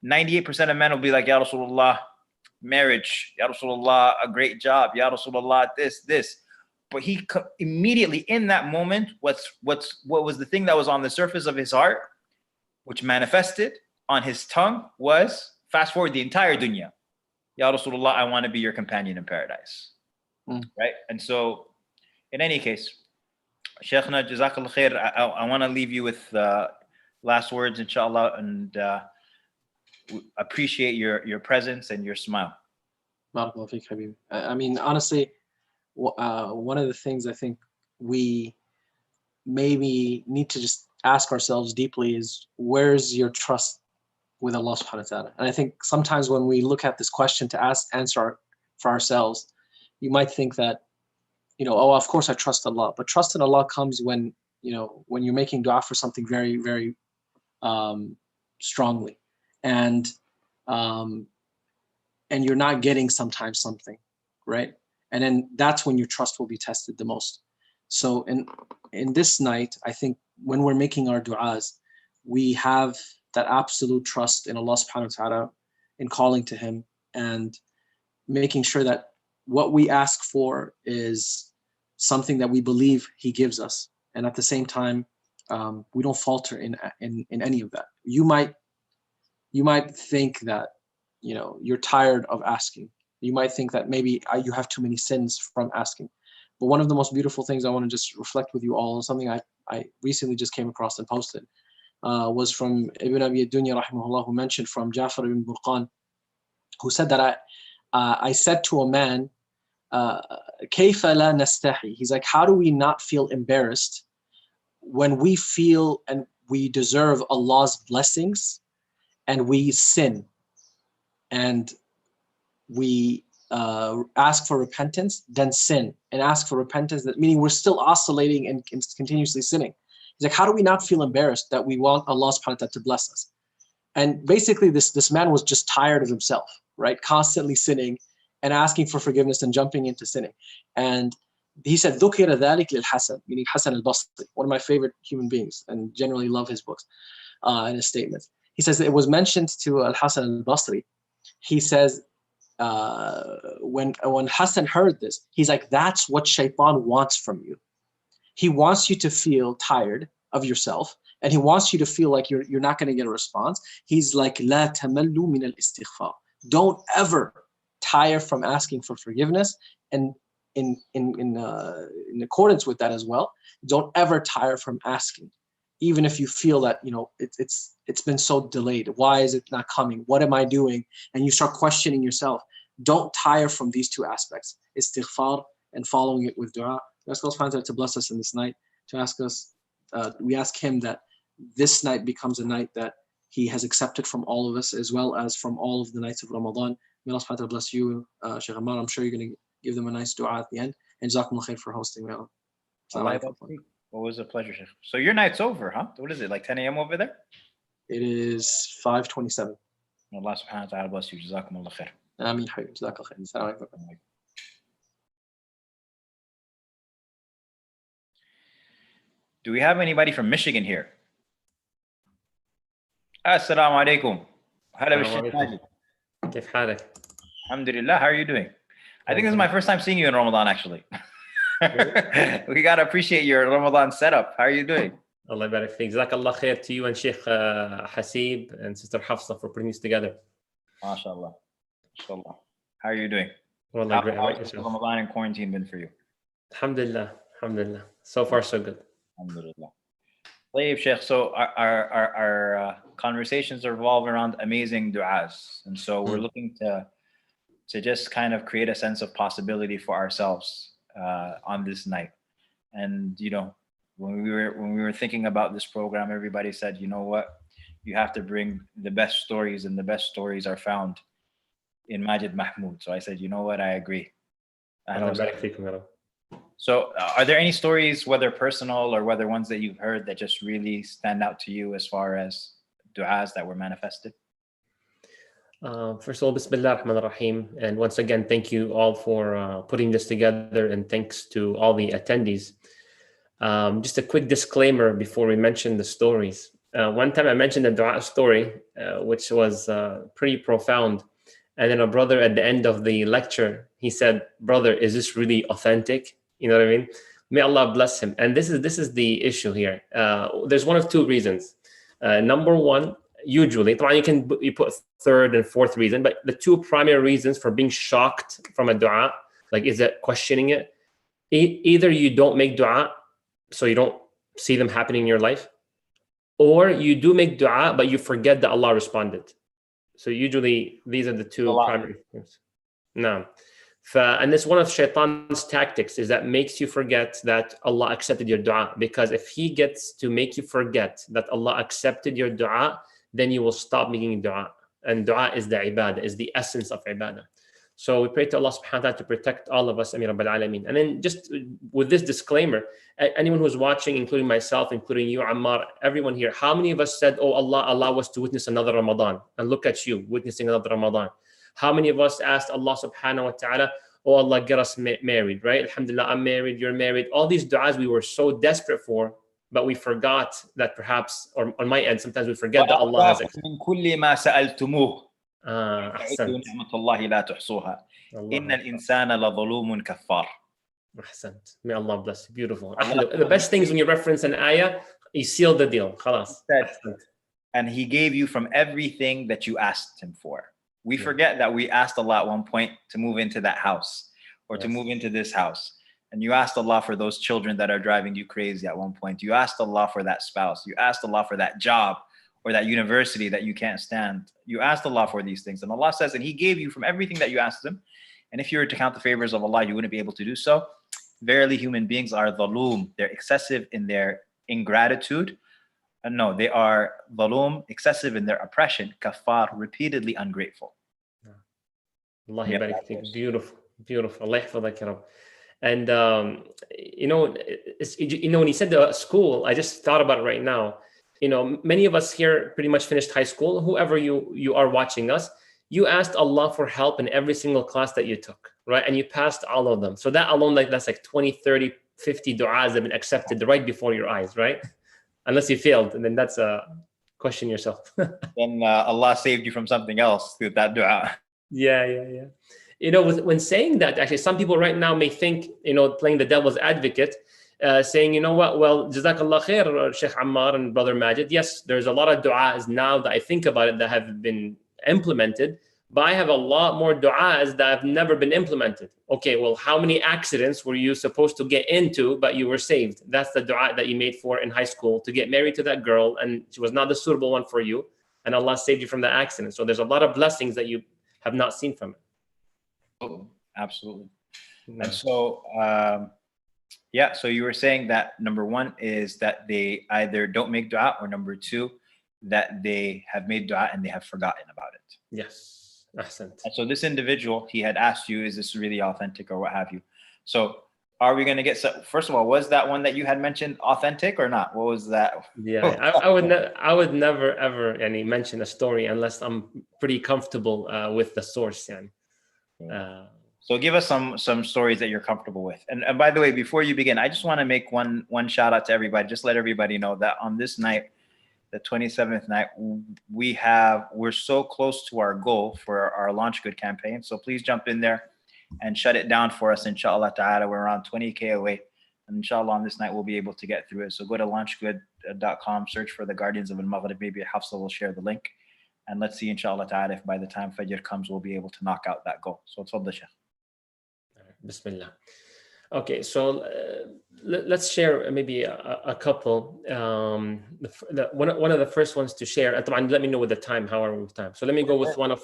98% of men will be like, Ya Rasulullah, marriage, Ya Rasulullah, a great job, Ya Rasulullah, this. But he immediately in that moment, what was the thing that was on the surface of his heart, which manifested on his tongue, was fast forward the entire dunya. Ya Rasulullah, I want to be your companion in paradise. Right? And so, in any case, Shaykhna, Jazakallah khair, I want to leave you with last words, inshallah, and appreciate your presence and your smile. I mean, honestly, one of the things I think we maybe need to just ask ourselves deeply is, where's your trust with Allah subhanahu wa ta'ala? And I think sometimes when we look at this question to answer for ourselves, you might think that, oh, of course I trust Allah. But trust in Allah comes when, when you're making dua for something very, very strongly. And you're not getting sometimes something, right? And then that's when your trust will be tested the most. So in this night, I think when we're making our du'as, we have that absolute trust in Allah subhanahu wa ta'ala, in calling to Him and making sure that what we ask for is something that we believe He gives us. And at the same time, we don't falter in any of that. You might think that, you're tired of asking. You might think that maybe you have too many sins from asking. But one of the most beautiful things I want to just reflect with you all, and something I recently just came across and posted, was from Ibn Abi Dunya rahimahullah, who mentioned from Ja'far ibn Burqan, who said that I said to a man, كيف لا نستحي? He's like, how do we not feel embarrassed when we feel and we deserve Allah's blessings and we sin and we ask for repentance, then sin and ask for repentance, that meaning we're still oscillating and continuously sinning. He's like, how do we not feel embarrassed that we want Allah subhanahu wa ta'ala to bless us? And basically this man was just tired of himself, right? Constantly sinning and asking for forgiveness and jumping into sinning. And he said, ذُكِرَ ذَلِكَ لِلْحَسَنِ, meaning Hasan al-Basri, one of my favorite human beings, and generally love his books and his statements. He says that it was mentioned to al-Hasan al-Basri. He says, when Hasan heard this, he's like, that's what shaitan wants from you. He wants you to feel tired of yourself, and he wants you to feel like you're not going to get a response. He's like, لا تملوا من الاستغفار. Don't ever tire from asking for forgiveness, and in accordance with that as well, don't ever tire from asking, even if you feel that it's been so delayed. Why is it not coming? What am I doing? And you start questioning yourself. Don't tire from these two aspects: istighfar and following it with dua. We ask Allah to bless us in this night. To ask us, we ask Him that this night becomes a night that He has accepted from all of us, as well as from all of the nights of Ramadan. May Allah bless you, Shaykh Ammar. I'm sure you're going to give them a nice dua at the end. And Jazakumullah khair for hosting me. It was a pleasure, Shaykh. So your night's over, huh? What is it, like 10 a.m. over there? It is 5:27. Allah subhanahu wa ta'ala bless you. Jazakumullah khair. Ameen habibi. Jazakallah khair. Assalamu alaikum. Do we have anybody from Michigan here? Assalamu alaikum. Hello, Shaykh. كيف حالك؟ Alhamdulillah. How are you doing? I think this is my first time seeing you in Ramadan, actually. We got to appreciate your Ramadan setup. How are you doing? Allah يبارك فيك. جزاك الله خير to you and Sheikh Hasib and Sister Hafsah for putting this together. MashaAllah. MashaAllah. How are you doing? Wallah, How's Ramadan and quarantine been for you? Alhamdulillah. Alhamdulillah. So far, so good. Alhamdulillah. Tayyib, Sheikh. So our conversations revolve around amazing du'as. And so we're looking to just kind of create a sense of possibility for ourselves on this night. And when we were thinking about this program, everybody said, you know what, you have to bring the best stories, and the best stories are found in Majid Mahmoud. So I said, you know what, I agree. So are there any stories, whether personal or whether ones that you've heard, that just really stand out to you as far as du'as that were manifested? First of all, Bismillah ar-Rahman ar-Rahim. And once again, thank you all for putting this together, and thanks to all the attendees. Just a quick disclaimer before we mention the stories. One time I mentioned a dua story, which was pretty profound. And then a brother at the end of the lecture, he said, "Brother, is this really authentic?" You know what I mean? May Allah bless him. And this is the issue here. There's one of two reasons. Number one, usually, you put third and fourth reason, but the two primary reasons for being shocked from a dua, like is it questioning it? Either you don't make dua, so you don't see them happening in your life, or you do make dua, but you forget that Allah responded. So usually these are the two primary things. No. And this one of Shaitan's tactics is that makes you forget that Allah accepted your dua, because if he gets to make you forget that Allah accepted your dua, then you will stop making dua. And dua is the ibadah, is the essence of ibadah. So we pray to Allah subhanahu wa ta'ala to protect all of us, Amir Rabbil Alameen. And then just with this disclaimer, anyone who's watching, including myself, including you, Ammar, everyone here, how many of us said, "Oh Allah, allow us to witness another Ramadan"? And look at you, witnessing another Ramadan. How many of us asked Allah subhanahu wa ta'ala, "Oh Allah, get us married," right? Alhamdulillah, I'm married, you're married. All these du'as we were so desperate for, but we forgot that perhaps, or on my end, sometimes we forget that Allah has accepted. من كل ما سألتموه أحسنت. نعمة الله لا تحصوها إن الإنسان لظلوم كفار. أحسنت. May Allah bless you. Beautiful. The best thing is when you reference an ayah, you seal the deal. خلاص. And he gave you from everything that you asked him for. We forget that we asked Allah at one point to move into that house, or to move into this house. And you asked Allah for those children that are driving you crazy at one point. You asked Allah for that spouse. You asked Allah for that job or that university that you can't stand. You asked Allah for these things. And Allah says, and he gave you from everything that you asked him. And if you were to count the favors of Allah, you wouldn't be able to do so. Verily, human beings are dhaloom. They're excessive in their ingratitude. No, they are dhaloom, excessive in their oppression. Kafar, repeatedly ungrateful. Allah barik fik. Beautiful, beautiful. Allah yahfadak ya Rabb. And when he said the school, I just thought about it right now. Many of us here pretty much finished high school. Whoever you are watching us, you asked Allah for help in every single class that you took, right? And you passed all of them. So that alone, that's like 20, 30, 50 du'as have been accepted right before your eyes, right? Unless you failed, and then that's a question yourself. Then Allah saved you from something else through that du'a. Yeah. When saying that, actually, some people right now may think, playing the devil's advocate, saying, you know what, well, Jazakallah khair, Sheikh Ammar and Brother Majid. Yes, there's a lot of du'as now that I think about it that have been implemented, but I have a lot more du'as that have never been implemented. Okay, well, how many accidents were you supposed to get into, but you were saved? That's the du'a that you made for in high school, to get married to that girl, and she was not the suitable one for you, and Allah saved you from the accident. So there's a lot of blessings that you have not seen from it. Oh, absolutely. And so, so you were saying that number one is that they either don't make dua, or number two, that they have made dua and they have forgotten about it. Yes. Ahsant. And so this individual, he had asked you, is this really authentic or what have you? So are we going to get, first of all, was that one that you had mentioned authentic or not? What was that? Yeah, I would never ever mention a story unless I'm pretty comfortable with the source. So give us some stories that you're comfortable with. And by the way, before you begin, I just want to make one shout out to everybody. Just let everybody know that on this night, the 27th night, we're so close to our goal for our Launch Good campaign. So please jump in there and shut it down for us, inshallah ta'ala. We're around 20K away. And inshallah on this night, we'll be able to get through it. So go to launchgood.com, search for the Guardians of Almaghrib. Maybe Hafsah will share the link. And let's see, inshallah ta'ala, if by the time Fajr comes, we'll be able to knock out that goal. So tfaddal, Sheikh. Bismillah. Okay, so let's share maybe a couple. One of the first ones to share. Let me know with the time, how are we with time? So let me go with one of.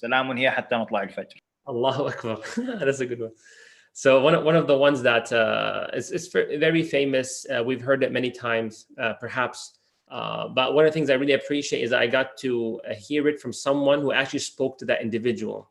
Salamun hiya hatta matla' al-fajr. Allahu Akbar. That's a good one. So one of the ones that is very famous. We've heard it many times, perhaps. But one of the things I really appreciate is that I got to hear it from someone who actually spoke to that individual.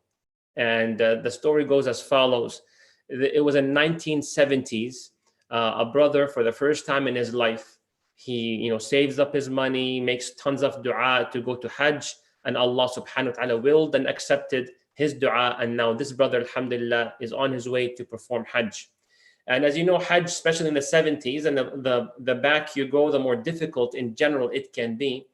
And the story goes as follows. It was in 1970s. A brother, for the first time in his life, he saves up his money, makes tons of dua to go to Hajj, and Allah subhanahu wa ta'ala willed and accepted his dua. And now this brother, alhamdulillah, is on his way to perform Hajj. And as you know, Hajj, especially in the 70s, and the back you go, the more difficult in general it can be.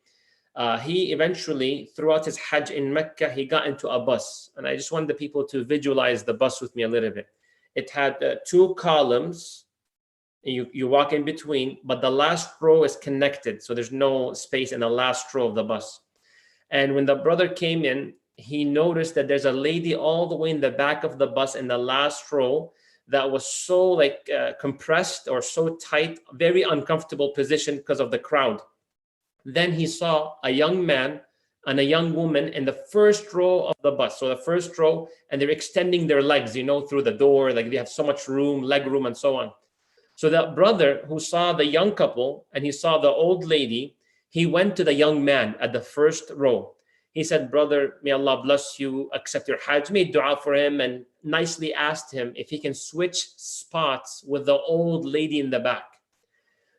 He eventually, throughout his Hajj in Mecca, he got into a bus. And I just want the people to visualize the bus with me a little bit. It had 2 columns. You walk in between, but the last row is connected. So there's no space in the last row of the bus. And when the brother came in, he noticed that there's a lady all the way in the back of the bus in the last row that was so like compressed or so tight, very uncomfortable position because of the crowd. Then he saw a young man and a young woman in the first row of the bus. So the first row, and they're extending their legs, through the door, like they have so much room, leg room, and so on. So that brother who saw the young couple and he saw the old lady, he went to the young man at the first row. He said, "Brother, may Allah bless you, accept your Hajj." Made dua for him and nicely asked him if he can switch spots with the old lady in the back.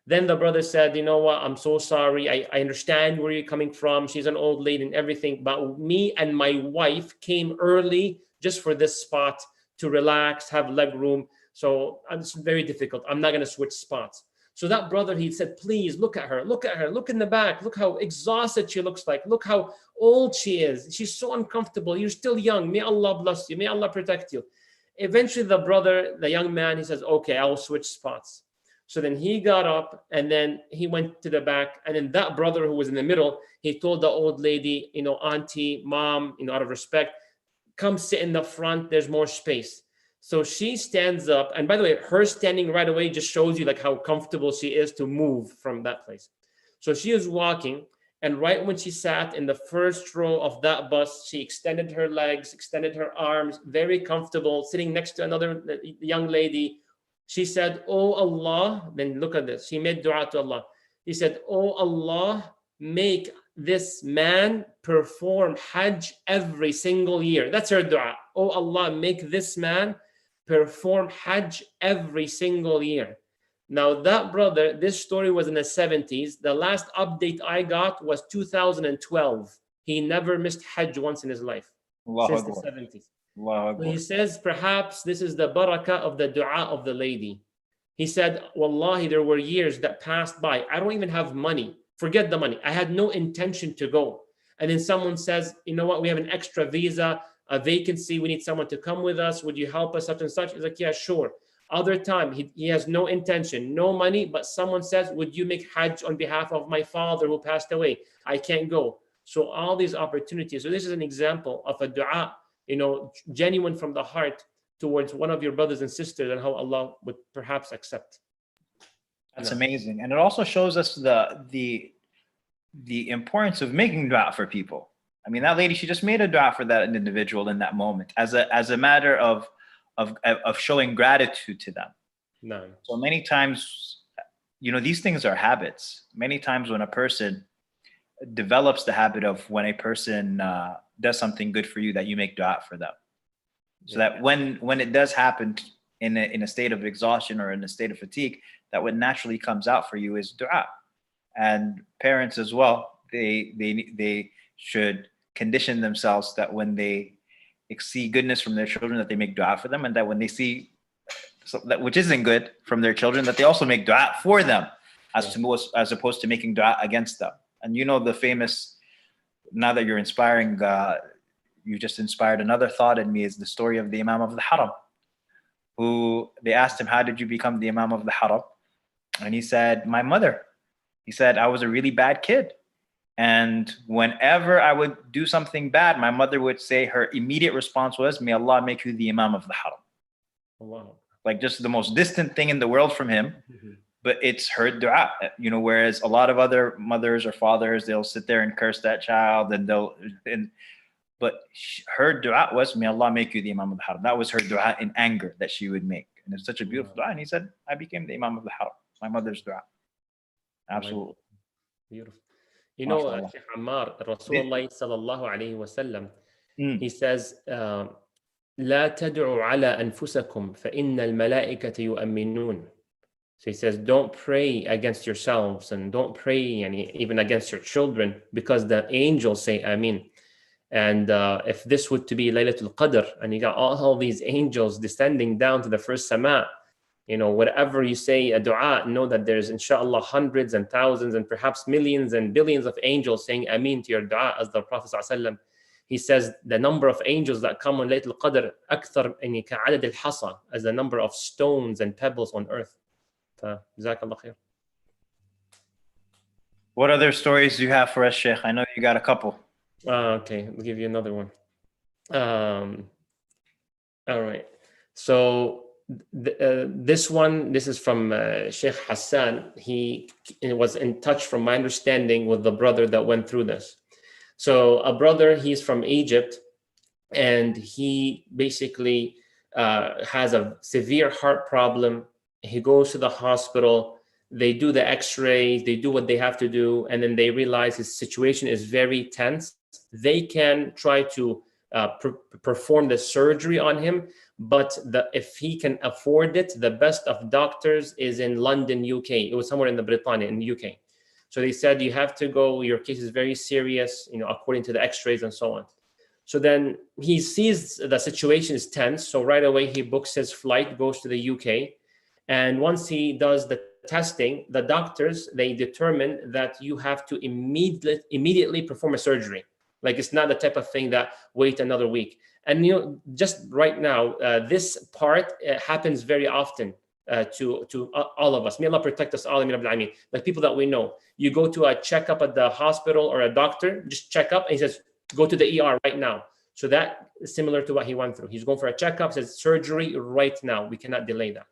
Then the brother said, "You know what, I'm so sorry. I understand where you're coming from. She's an old lady and everything. But me and my wife came early just for this spot to relax, have leg room. So it's very difficult. I'm not going to switch spots." So that brother, he said, "Please look at her, look in the back. Look how exhausted she looks like. Look how old she is. She's so uncomfortable. You're still young. May Allah bless you. May Allah protect you." Eventually the brother, the young man, he says, "Okay, I will switch spots." So then he got up and then he went to the back. And then that brother who was in the middle, he told the old lady, "Auntie, mom, out of respect, come sit in the front. There's more space." So she stands up. And by the way, her standing right away just shows you like how comfortable she is to move from that place. So she is walking. And right when she sat in the first row of that bus, she extended her legs, extended her arms, very comfortable, sitting next to another young lady. She said, "Oh Allah," then look at this. She made dua to Allah. He said, "Oh Allah, make this man perform Hajj every single year." That's her dua. "Oh Allah, make this man perform Hajj every single year." Now that brother, this story was in the 70s. The last update I got was 2012. He never missed Hajj once in his life since the 70s. So he says, perhaps this is the barakah of the dua of the lady. He said, "Wallahi, there were years that passed by. I don't even have money. Forget the money. I had no intention to go. And then someone says, 'You know what? We have an extra visa, a vacancy. We need someone to come with us. Would you help us?' Such and such." He's like, "Yeah, sure." Other time, he has no intention, no money, but someone says, "Would you make Hajj on behalf of my father who passed away? I can't go." So all these opportunities. So this is an example of a dua, genuine from the heart towards one of your brothers and sisters, and how Allah would perhaps accept. That's amazing. And it also shows us the importance of making dua for people. I mean, that lady, she just made a dua for that individual in that moment as a matter of showing gratitude to them. No. So many times, these things are habits. Many times when a person develops the habit of when a person does something good for you, that you make dua for them. So that when it does happen in a state of exhaustion or in a state of fatigue, that what naturally comes out for you is dua. And parents as well, they should condition themselves that when they see goodness from their children, that they make dua for them, and that when they see that which isn't good from their children, that they also make dua for them, as opposed to making dua against them. And the famous, now that you're inspiring, you just inspired another thought in me, is the story of the Imam of the Haram, who they asked him, "How did you become the Imam of the Haram?" And he said, "My mother." He said, "I was a really bad kid. And whenever I would do something bad, my mother would say," her immediate response was, "May Allah make you the Imam of the Haram." Wow. Like just the most distant thing in the world from him. But it's her dua, whereas a lot of other mothers or fathers, they'll sit there and curse that child, but her dua was, "May Allah make you the Imam of the Haram." That was her dua in anger that she would make. And it's such a beautiful dua. And he said, "I became the Imam of the Haram." My mother's dua. Absolutely. Beautiful. Sheikh Ammar, Rasulullah sallallahu alayhi wa sallam, he says, "La tad'u ala anfusakum fa inna al-malaikata yu'minun." So he says, don't pray against yourselves, and don't pray even against your children, because the angels say Amin. And if this would to be Laylatul Qadr, and you got all these angels descending down to the first sama, Whatever you say a dua, know that there's inshallah hundreds and thousands and perhaps millions and billions of angels saying Ameen to your dua. As the Prophet ﷺ, he says the number of angels that come on Laylatul Qadr أكثر يعني كعدد الحصى, as the number of stones and pebbles on earth. فجزاك khair. What other stories do you have for us, Sheikh? I know you got a couple. Okay, I'll give you another one. All right. So this is from Sheikh Hassan. He was in touch, from my understanding, with the brother that went through this. So a brother, he's from Egypt, and he basically has a severe heart problem. He goes to the hospital. They do the x-rays, they do what they have to do, and then they realize his situation is very tense. They can try to perform the surgery on him, but if he can afford it, the best of doctors is in London, UK. It was somewhere in the Britannia, in the UK. So they said, you have to go, your case is very serious, according to the x-rays and so on. So then he sees the situation is tense. So right away he books his flight, goes to the UK. And once he does the testing, the doctors, they determine that you have to immediately perform a surgery. Like, it's not the type of thing that wait another week. And just right now, this part happens very often to all of us. May Allah protect us all. Like people that we know, you go to a checkup at the hospital or a doctor, just check up, and he says, go to the ER right now. So that is similar to what he went through. He's going for a checkup, says surgery right now. We cannot delay that.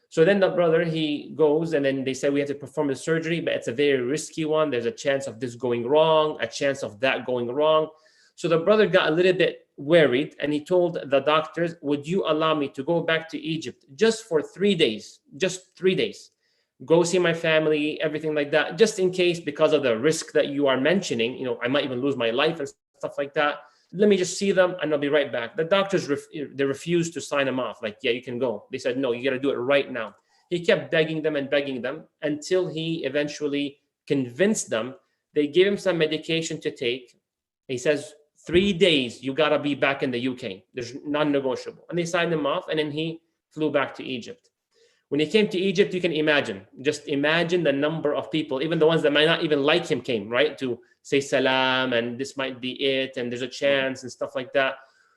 So then the brother, he goes, and then they say, we have to perform the surgery, but it's a very risky one. There's a chance of this going wrong, a chance of that going wrong. So the brother got a little bit worried, and he told the doctors, would you allow me to go back to Egypt just for 3 days, just 3 days, go see my family, everything like that, just in case, because of the risk that you are mentioning, I might even lose my life and stuff like that. Let me just see them and I'll be right back. The doctors, they refused to sign him off. Like, yeah, you can go. They said, no, you got to do it right now. He kept begging them until he eventually convinced them. They gave him some medication to take. He says, 3 days, you got to be back in the UK. There's non-negotiable. And they signed him off, and then he flew back to Egypt. When he came to Egypt, you can just imagine the number of people, even the ones that might not even like him came, right? To say salam, and this might be it, and there's a chance and stuff like that.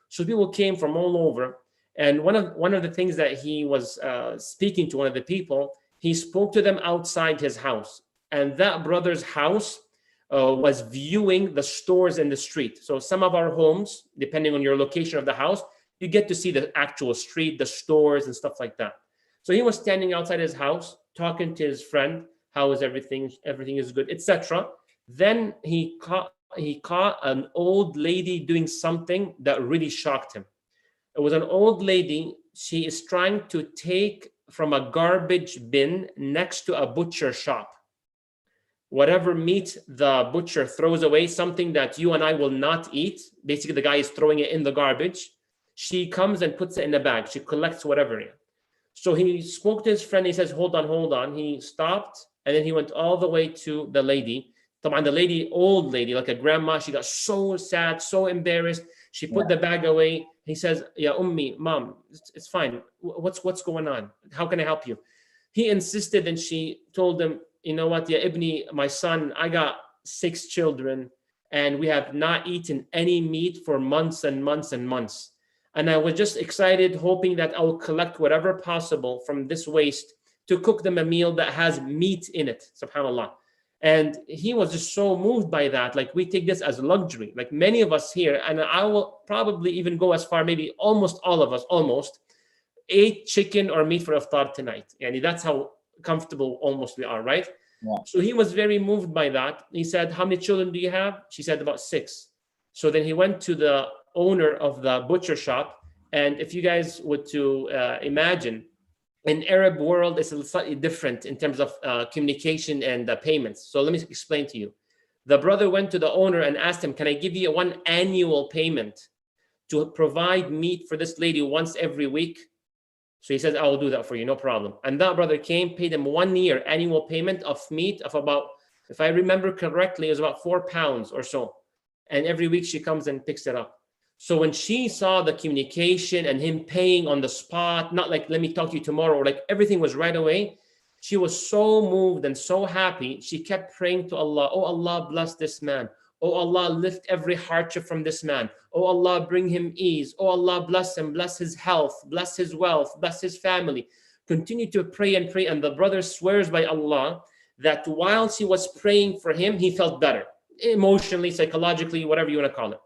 So people came from all over. And one of the things that he was speaking to one of the people, he spoke to them outside his house. And that brother's house was viewing the stores in the street. So some of our homes, depending on your location of the house, you get to see the actual street, the stores and stuff like that. So he was standing outside his house, talking to his friend, how is everything? Everything is good, etc. Then he caught an old lady doing something that really shocked him. It was an old lady. She is trying to take from a garbage bin next to a butcher shop. Whatever meat the butcher throws away, something that you and I will not eat, basically the guy is throwing it in the garbage. She comes and puts it in a bag. She collects whatever. So he spoke to his friend. He says, hold on. He stopped, and then he went all the way to the lady. The lady, old lady, like a grandma, she got so sad, so embarrassed. She put the bag away. He says, Ya Ummi, Mom, it's fine. What's going on? How can I help you? He insisted, and she told him, you know what, Ya Ibni, my son, I got 6 children, and we have not eaten any meat for months and months and months. And I was just excited, hoping that I will collect whatever possible from this waste to cook them a meal that has meat in it, subhanAllah. And he was just so moved by that. Like, we take this as luxury. Like many of us here, and I will probably even go as far, maybe almost all of us, ate chicken or meat for iftar tonight. And that's how comfortable almost we are, right? Yeah. So he was very moved by that. He said, how many children do you have? She said, about 6. So then he went to the owner of the butcher shop. And if you guys would to imagine, in Arab world, it's slightly different in terms of communication and payments. So let me explain to you. The brother went to the owner and asked him, can I give you one annual payment to provide meat for this lady once every week? So he says, I will do that for you, no problem. And that brother came, paid him 1 year annual payment of meat of about, if I remember correctly, it was about £4 or so. And every week she comes and picks it up. So when she saw the communication and him paying on the spot, not like, let me talk to you tomorrow, like everything was right away, she was so moved and so happy. She kept praying to Allah, oh Allah, bless this man. Oh Allah, lift every hardship from this man. Oh Allah, bring him ease. Oh Allah, bless him, bless his health, bless his wealth, bless his family. Continue to pray and pray. And the brother swears by Allah that while she was praying for him, he felt better, emotionally, psychologically, whatever you want to call it.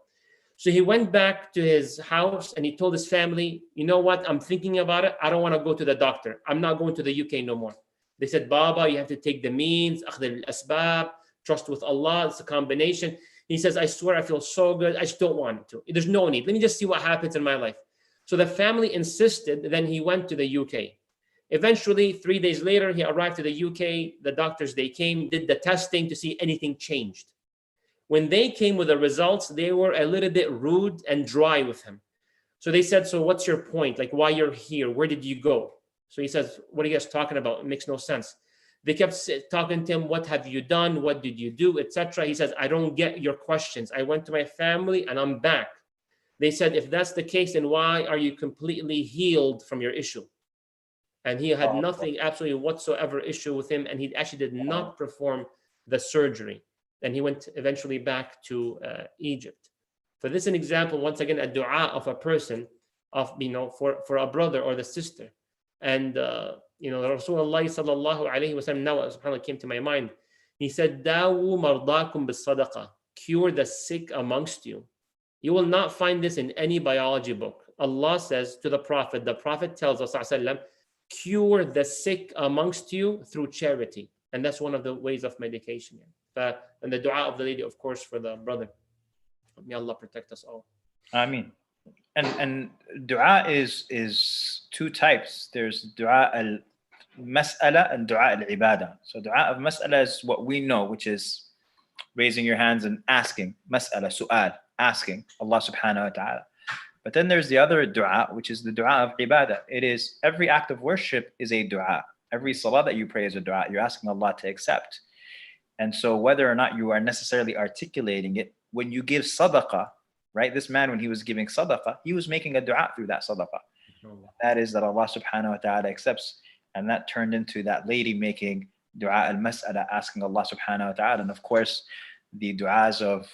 So he went back to his house and he told his family, you know what, I'm thinking about it. I don't want to go to the doctor. I'm not going to the UK no more. They said, Baba, you have to take the means, أخذ الأسباب, trust with Allah. It's a combination. He says, I swear I feel so good. I just don't want to. There's no need. Let me just see what happens in my life. So the family insisted. Then he went to the UK. Eventually, 3 days later, he arrived to the UK. The doctors, they came, did the testing to see anything changed. When they came with the results, they were a little bit rude and dry with him. So they said, so what's your point? Like, why you're here? Where did you go? So he says, what are you guys talking about? It makes no sense. They kept talking to him, what have you done? What did you do? Etc. He says, I don't get your questions. I went to my family and I'm back. They said, if that's the case, then why are you completely healed from your issue? And he had nothing, absolutely whatsoever issue with him. And he actually did not perform the surgery. And he went eventually back to Egypt. For this, an example, once again, a dua of a person, of, for a brother or the sister. And, Rasulullah sallallahu alayhi wa sallam, now subhanAllah came to my mind. He said, Dawu mardakum bis-sadaqah. Cure the sick amongst you. You will not find this in any biology book. Allah says to the Prophet tells us, sallallahu, cure the sick amongst you through charity. And that's one of the ways of medication. And the dua of the lady, of course, for the brother. May Allah protect us all. Ameen. And dua is two types. There's dua al-mas'ala and dua al-ibadah. So dua of mas'ala is what we know, which is raising your hands and asking. Mas'ala, su'al, asking Allah subhanahu wa ta'ala. But then there's the other dua, which is the dua of ibadah. It is every act of worship is a dua. Every salah that you pray is a dua. You're asking Allah to accept. And so whether or not you are necessarily articulating it, when you give sadaqah, right? This man, when he was giving sadaqah, he was making a dua through that sadaqah. That is that Allah subhanahu wa ta'ala accepts. And that turned into that lady making dua al-mas'ala, asking Allah subhanahu wa ta'ala. And of course, the duas of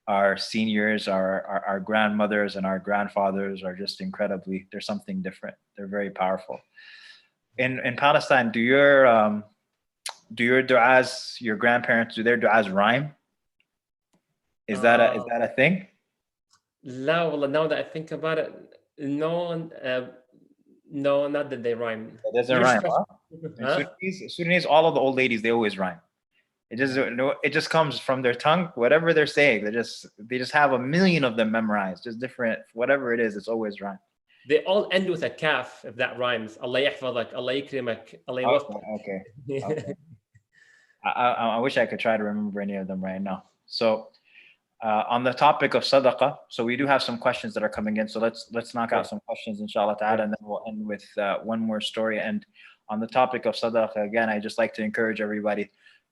our seniors, our grandmothers and our grandfathers are just incredibly, they're something different. They're very powerful. In Palestine, do your duas, your grandparents, do their duas rhyme? Is that a thing? Now that I think about it, no, not that they rhyme. It doesn't rhyme. Huh? Sudanese, all of the old ladies, they always rhyme. It just comes from their tongue. Whatever they're saying, they just have a million of them memorized. Just different, whatever it is, it's always rhyme. They all end with a kaf, if that rhymes. Allah yahfadak, Allah yikrimak, Allah yawafak. Okay. I wish I could try to remember any of them right now. So on the topic of sadaqah, so we do have some questions that are coming in. So let's knock out some questions, inshallah ta'ala, and then we'll end with one more story. And on the topic of sadaqah, again, I just like to encourage everybody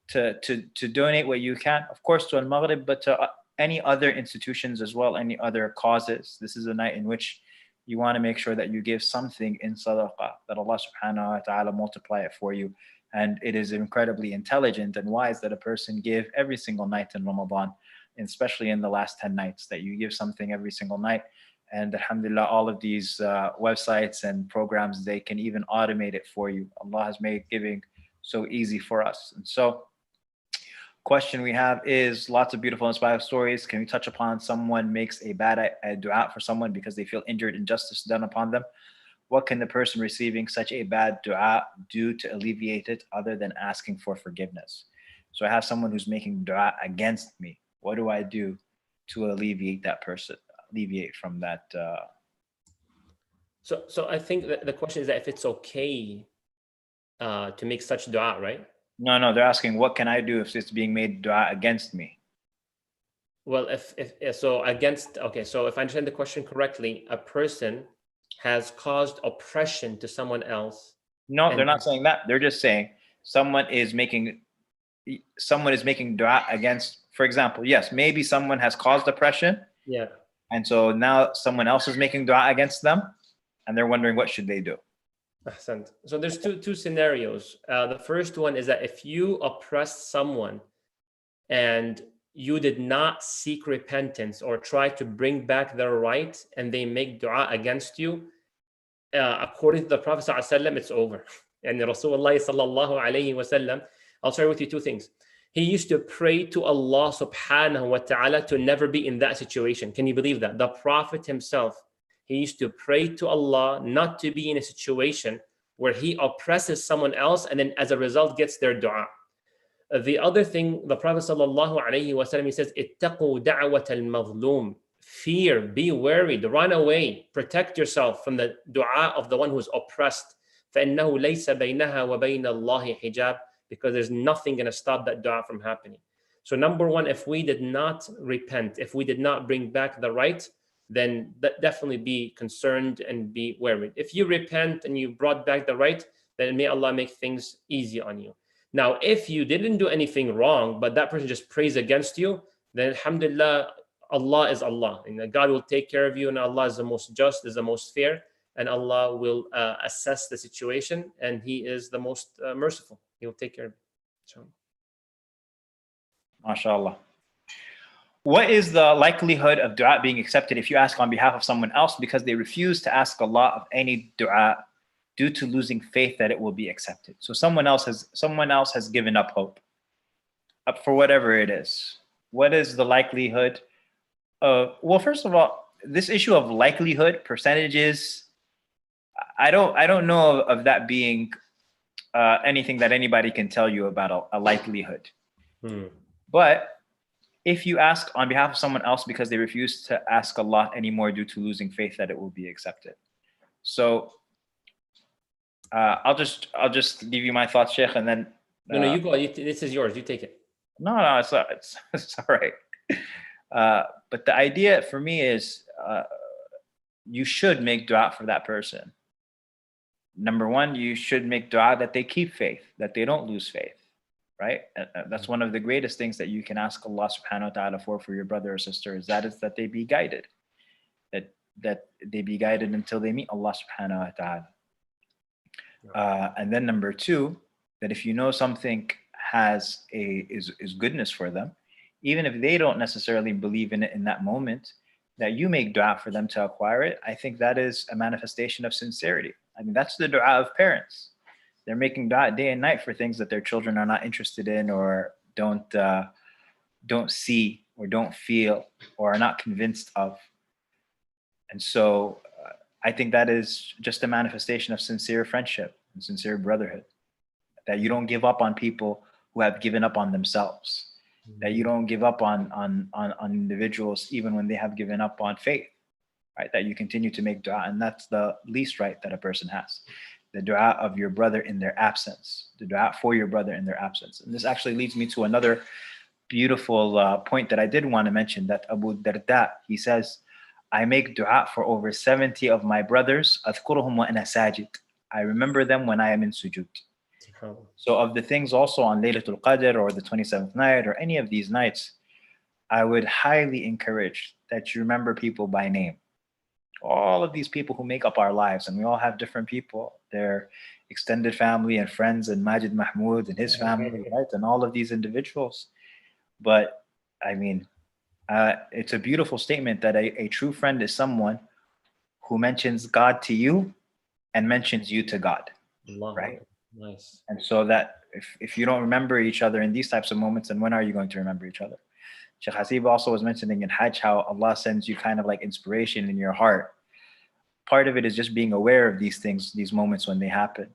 to donate what you can, of course, to AlMaghrib, but to any other institutions as well, any other causes. This is a night in which you want to make sure that you give something in sadaqah, that Allah subhanahu wa ta'ala multiply it for you. And it is incredibly intelligent and wise that a person give every single night in Ramadan, especially in the last 10 nights, that you give something every single night. And alhamdulillah, all of these websites and programs, they can even automate it for you. Allah has made giving so easy for us. And so question we have is lots of beautiful inspiring stories. Can we touch upon someone makes a dua for someone because they feel injured, injustice done upon them? What can the person receiving such a bad dua do to alleviate it other than asking for forgiveness? So I have someone who's making dua against me. What do I do to alleviate that person, alleviate from that? So I think that the question is that if it's okay to make such dua, right? No, they're asking, what can I do if it's being made dua against me? Well, so if I understand the question correctly, a person has caused oppression to someone else. No, they're not saying that. They're just saying someone is making dua against, for example, yes, maybe someone has caused oppression. Yeah. And so now someone else is making dua against them, and they're wondering what should they do. Ahsant. So there's two scenarios. The first one is that if you oppressed someone and you did not seek repentance or try to bring back their right, and they make dua against you, according to the Prophet ﷺ, it's over. And Rasulullah sallallahu alayhi wasallam, I'll share with you two things. He used to pray to Allah subhanahu wa ta'ala to never be in that situation. Can you believe that? The Prophet himself, he used to pray to Allah not to be in a situation where he oppresses someone else and then as a result gets their dua. The other thing, the Prophet sallallahu alayhi wa sallam, he says, ittaqu da'wat al-mazlum. Fear, be worried, run away, protect yourself from the dua of the one who's oppressed. فَإِنَّهُ لَيْسَ بَيْنَهَا وَبَيْنَ اللَّهِ حِجَابٌ, because there's nothing going to stop that dua from happening. So number one, if we did not repent, if we did not bring back the right, then definitely be concerned and be worried. If you repent and you brought back the right, then may Allah make things easy on you. Now, if you didn't do anything wrong, but that person just prays against you, then alhamdulillah, Allah is Allah. And God will take care of you, and Allah is the most just, is the most fair, and Allah will assess the situation, and He is the most merciful. He will take care of you. MashaAllah. What is the likelihood of dua being accepted if you ask on behalf of someone else because they refuse to ask Allah of any dua due to losing faith that it will be accepted? So someone else has given up hope for whatever it is. What is the likelihood of, well, first of all, this issue of likelihood, percentages, I don't know of that being anything that anybody can tell you about a likelihood. But if you ask on behalf of someone else because they refuse to ask Allah anymore due to losing faith that it will be accepted. So I'll just give you my thoughts, Sheikh, and then no, you go. This is yours. You take it. No, it's all right. But the idea for me is you should make dua for that person. Number one, you should make dua that they keep faith, that they don't lose faith. Right? That's one of the greatest things that you can ask Allah subhanahu wa ta'ala for your brother or sister is that they be guided. That they be guided until they meet Allah subhanahu wa ta'ala. And then number two, that if you know something is goodness for them, even if they don't necessarily believe in it in that moment, that you make dua for them to acquire it. I think that is a manifestation of sincerity. I mean, that's the dua of parents. They're making dua day and night for things that their children are not interested in or don't see or don't feel or are not convinced of. And so I think that is just a manifestation of sincere friendship and sincere brotherhood, that you don't give up on people who have given up on themselves, that you don't give up on individuals even when they have given up on faith, right? That you continue to make dua, and that's the least right that a person has. The dua of your brother in their absence, the dua for your brother in their absence. And this actually leads me to another beautiful point that I did want to mention, that Abu Darda, he says, I make dua for over 70 of my brothers, أذكرهم وأنا ساجد. I remember them when I am in sujood. So of the things also on Laylatul Qadr or the 27th night or any of these nights, I would highly encourage that you remember people by name. All of these people who make up our lives, and we all have different people, their extended family and friends, and Majid Mahmoud and his family, right? And all of these individuals. But I mean, it's a beautiful statement that a true friend is someone who mentions God to you and mentions you to God, right? Nice. And so that if you don't remember each other in these types of moments, then when are you going to remember each other? Sheikh Hasib also was mentioning in Hajj how Allah sends you kind of like inspiration in your heart. Part of it is just being aware of these things, these moments when they happen.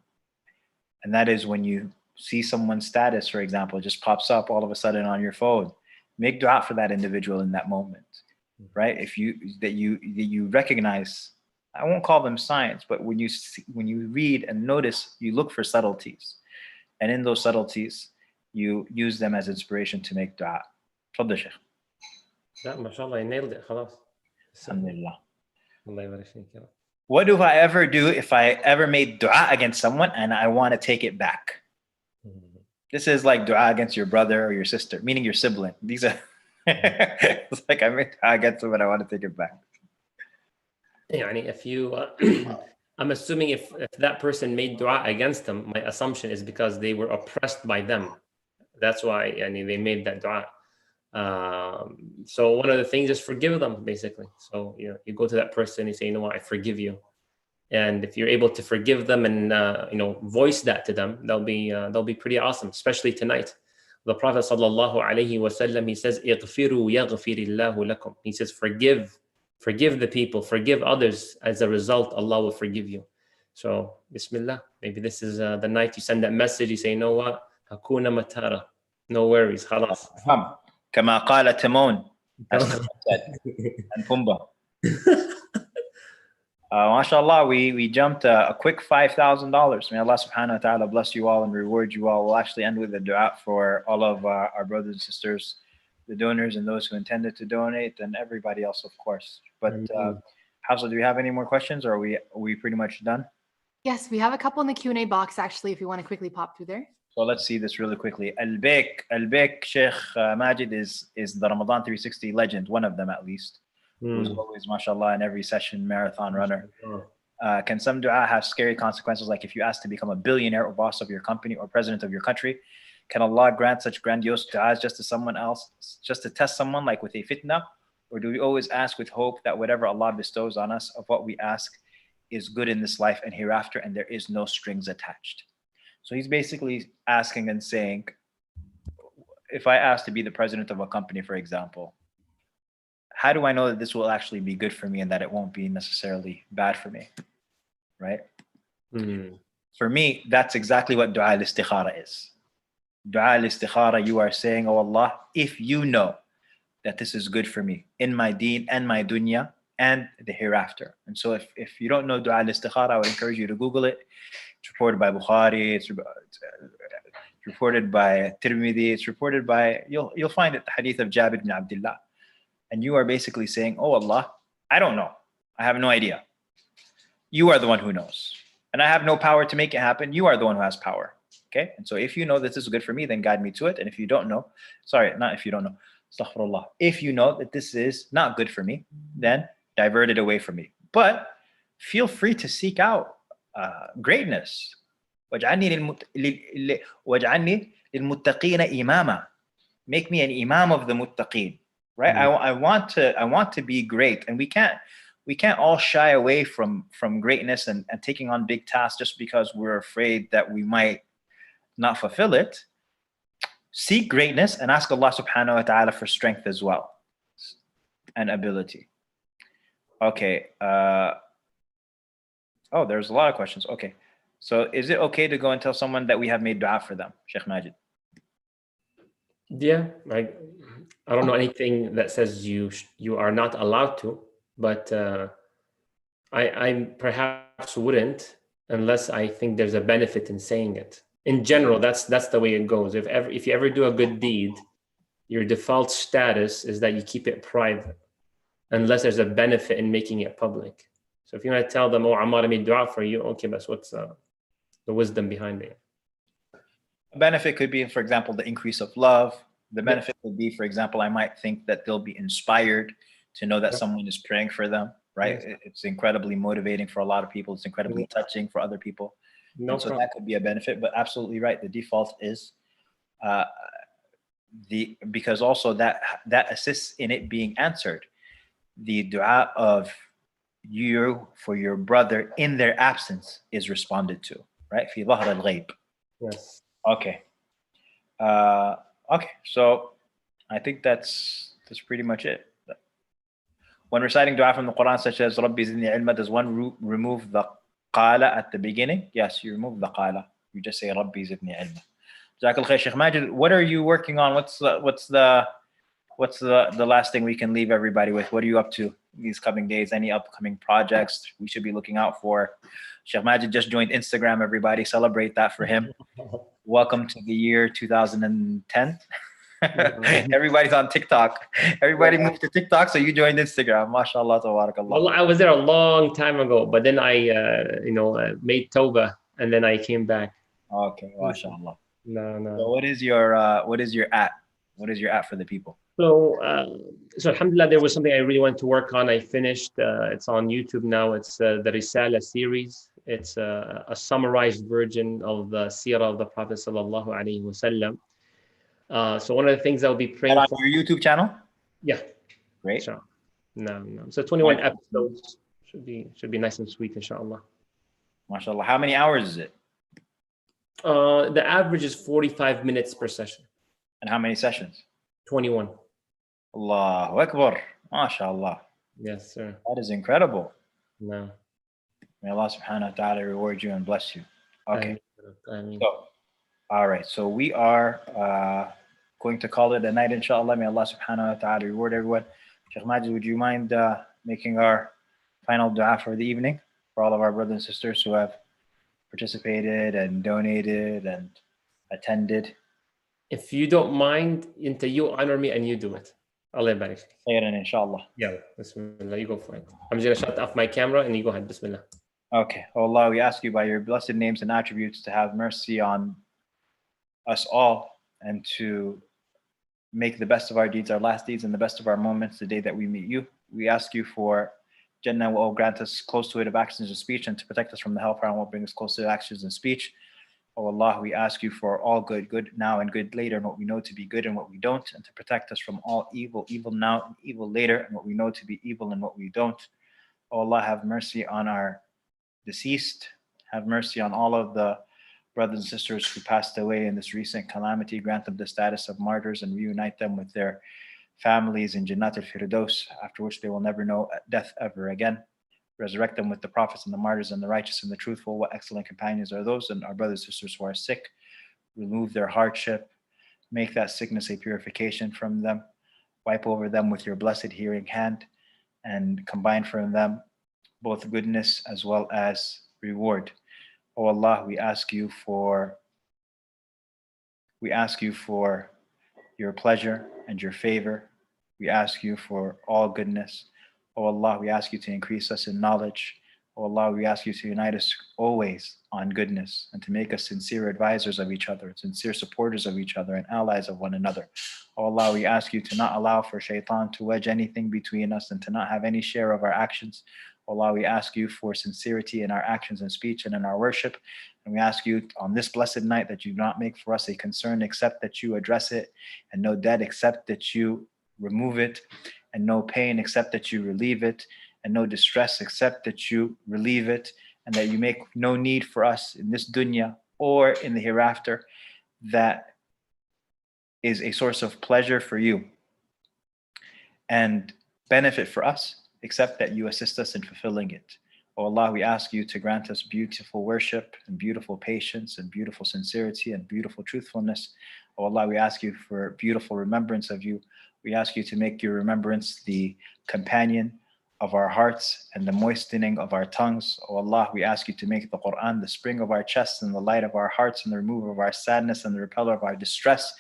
And that is when you see someone's status, for example, just pops up all of a sudden on your phone. Make dua for that individual in that moment, right? If you recognize, I won't call them signs, but when you read and notice, you look for subtleties. And in those subtleties, you use them as inspiration to make dua. تفضل شيخ. لا ما شاء الله you nailed it خلاص. Alhamdulillah. الله يبارك فيك يا رب. What do I ever do if I ever made dua against someone and I want to take it back? This is like dua against your brother or your sister, meaning your sibling. These are It's like I get to it, I want to take it back. يعني if you I'm assuming if that person made dua against them, my assumption is because they were oppressed by them. That's why they made that dua. So one of the things is forgive them, basically. So you go to that person, you say, you know what, I forgive you. And if you're able to forgive them and voice that to them, they'll be pretty awesome, especially tonight. The Prophet sallallahu alaihi wasallam, he says, "Ighfiru yaghfirillahu lakum." He says, forgive the people, forgive others. As a result, Allah will forgive you. So, Bismillah. Maybe this is the night you send that message. You say, you know what, hakuna matara, no worries, khalas. Kama qala Timon, as Timon said, and Pumbaa. MashaAllah, we jumped a quick $5,000. May Allah subhanahu wa ta'ala bless you all and reward you all. We'll actually end with a dua for all of our brothers and sisters, the donors and those who intended to donate, and everybody else, of course. But Hafsah, do we have any more questions, or are we pretty much done? Yes, we have a couple in the Q&A box, actually, if you want to quickly pop through there. So let's see this really quickly. Al-Baik Sheikh Majid is the Ramadan 360 legend, one of them at least. Who's always, mashallah, in every session, marathon runner. Can some dua have scary consequences, like if you ask to become a billionaire or boss of your company or president of your country? Can Allah grant such grandiose du'as just to someone else, just to test someone, like with a fitna? Or do we always ask with hope that whatever Allah bestows on us of what we ask is good in this life and hereafter, and there is no strings attached? So he's basically asking and saying, if I ask to be the president of a company, for example, how do I know that this will actually be good for me and that it won't be necessarily bad for me, right? For me, that's exactly what Du'a al-Istikhara is. Du'a al-Istikhara, you are saying, oh Allah, if you know that this is good for me in my deen and my dunya and the hereafter. And so if you don't know Du'a al-Istikhara, I would encourage you to Google it. It's reported by Bukhari, it's reported by Tirmidhi, it's reported by, you'll find it, the hadith of Jabir ibn Abdullah. And you are basically saying, oh Allah, I don't know. I have no idea. You are the one who knows. And I have no power to make it happen. You are the one who has power. Okay? And so if you know that this is good for me, then guide me to it. And if you don't know, sorry, not if you don't know, astaghfirullah. If you know that this is not good for me, then divert it away from me. But feel free to seek out greatness. وَاجْعَلْنِي لِلْمُتَّقِينَ إِمَامًا. Make me an imam of the muttaqeen. Right? I want to be great, and we can't all shy away from greatness and taking on big tasks just because we're afraid that we might not fulfill it. Seek greatness and ask Allah subhanahu wa ta'ala for strength as well and ability. Okay. Oh, there's a lot of questions. Okay. So is it okay to go and tell someone that we have made dua for them, Sheikh Majid? Yeah, I don't know anything that says you are not allowed to, but I perhaps wouldn't unless I think there's a benefit in saying it. In general, that's the way it goes. If you ever do a good deed, your default status is that you keep it private, unless there's a benefit in making it public. So if you want to tell them, oh, Ammar made dua for you, okay, but what's the wisdom behind it? A benefit could be, for example, the increase of love. The benefit would be, for example, I might think that they'll be inspired to know that someone is praying for them, right? Yes. It's incredibly motivating for a lot of people. It's incredibly touching for other people. So that could be a benefit, but absolutely right. The default is because also that assists in it being answered. The dua of you for your brother in their absence is responded to, right? في ظهر الغيب. Yes. Okay. Okay. So I think that's pretty much it. When reciting dua from the Quran, such as Rabbi zidni ilma, does one remove the qala at the beginning? Yes, you remove the qala. You just say Rabbi zidni ilma. Jazakallah khair, Sheikh Majid. What are you working on? What's the last thing we can leave everybody with? What are you up to these coming days? Any upcoming projects we should be looking out for? Sheikh Majid just joined Instagram, everybody. Celebrate that for him. Welcome to the year 2010. Everybody's on TikTok. Everybody moved to TikTok, so you joined Instagram. MashaAllah, tabarakallah. Well, I was there a long time ago, but then I made Tawbah, and then I came back. Okay, MashaAllah. No. So what is your at? What is your at for the people? So alhamdulillah, there was something I really wanted to work on. I finished. It's on YouTube now. It's the Risala series. It's a summarized version of the seerah of the Prophet sallallahu alaihi wasallam. So one of the things I'll be praying on for. your YouTube channel? Yeah. Great. Inshallah. No. So 21 episodes should be nice and sweet, inshallah. MashaAllah. How many hours is it? The average is 45 minutes per session. And how many sessions? 21. Allahu Akbar. MashaAllah. Yes, sir. That is incredible. No. May Allah subhanahu wa ta'ala reward you and bless you. Okay. Ameen. So, all right. So we are going to call it a night, inshallah. May Allah subhanahu wa ta'ala reward everyone. Sheikh Majid, would you mind making our final dua for the evening for all of our brothers and sisters who have participated and donated and attended? If you don't mind, you honor me and you do it. Allah barik. Khairan, inshallah. Yeah, Bismillah, you go for it. I'm just gonna shut off my camera and you go ahead. Bismillah. Okay. Oh Allah, we ask you by your blessed names and attributes to have mercy on us all and to make the best of our deeds, our last deeds, and the best of our moments the day that we meet you. We ask you for Jannah will grant us close to it of actions and speech, and to protect us from the hellfire and will bring us close to actions and speech. Oh Allah, we ask you for all good, good now and good later, and what we know to be good and what we don't, and to protect us from all evil, evil now and evil later, and what we know to be evil and what we don't. Oh Allah, have mercy on our deceased. Have mercy on all of the brothers and sisters who passed away in this recent calamity. Grant them the status of martyrs and reunite them with their families in Jannat al-Firdaus, after which they will never know death ever again. Resurrect them with the prophets and the martyrs and the righteous and the truthful. What excellent companions are those? And our brothers and sisters who are sick, remove their hardship, make that sickness a purification from them, wipe over them with your blessed hearing hand, and combine for them both goodness as well as reward. Oh Allah, we ask you for your pleasure and your favor. We ask you for all goodness. Oh Allah, we ask you to increase us in knowledge. Oh Allah, we ask you to unite us always on goodness and to make us sincere advisors of each other, sincere supporters of each other and allies of one another. Oh Allah, we ask you to not allow for shaitan to wedge anything between us and to not have any share of our actions. Oh Allah, we ask you for sincerity in our actions and speech and in our worship. And we ask you on this blessed night that you not make for us a concern except that you address it, and no debt except that you remove it, and no pain except that you relieve it, and no distress except that you relieve it, and that you make no need for us in this dunya or in the hereafter that is a source of pleasure for you and benefit for us, except that you assist us in fulfilling it. Oh Allah, we ask you to grant us beautiful worship and beautiful patience and beautiful sincerity and beautiful truthfulness. Oh Allah, we ask you for beautiful remembrance of you. We ask you to make your remembrance the companion of our hearts and the moistening of our tongues. Oh Allah, we ask you to make the Quran the spring of our chests and the light of our hearts and the remover of our sadness and the repeller of our distress,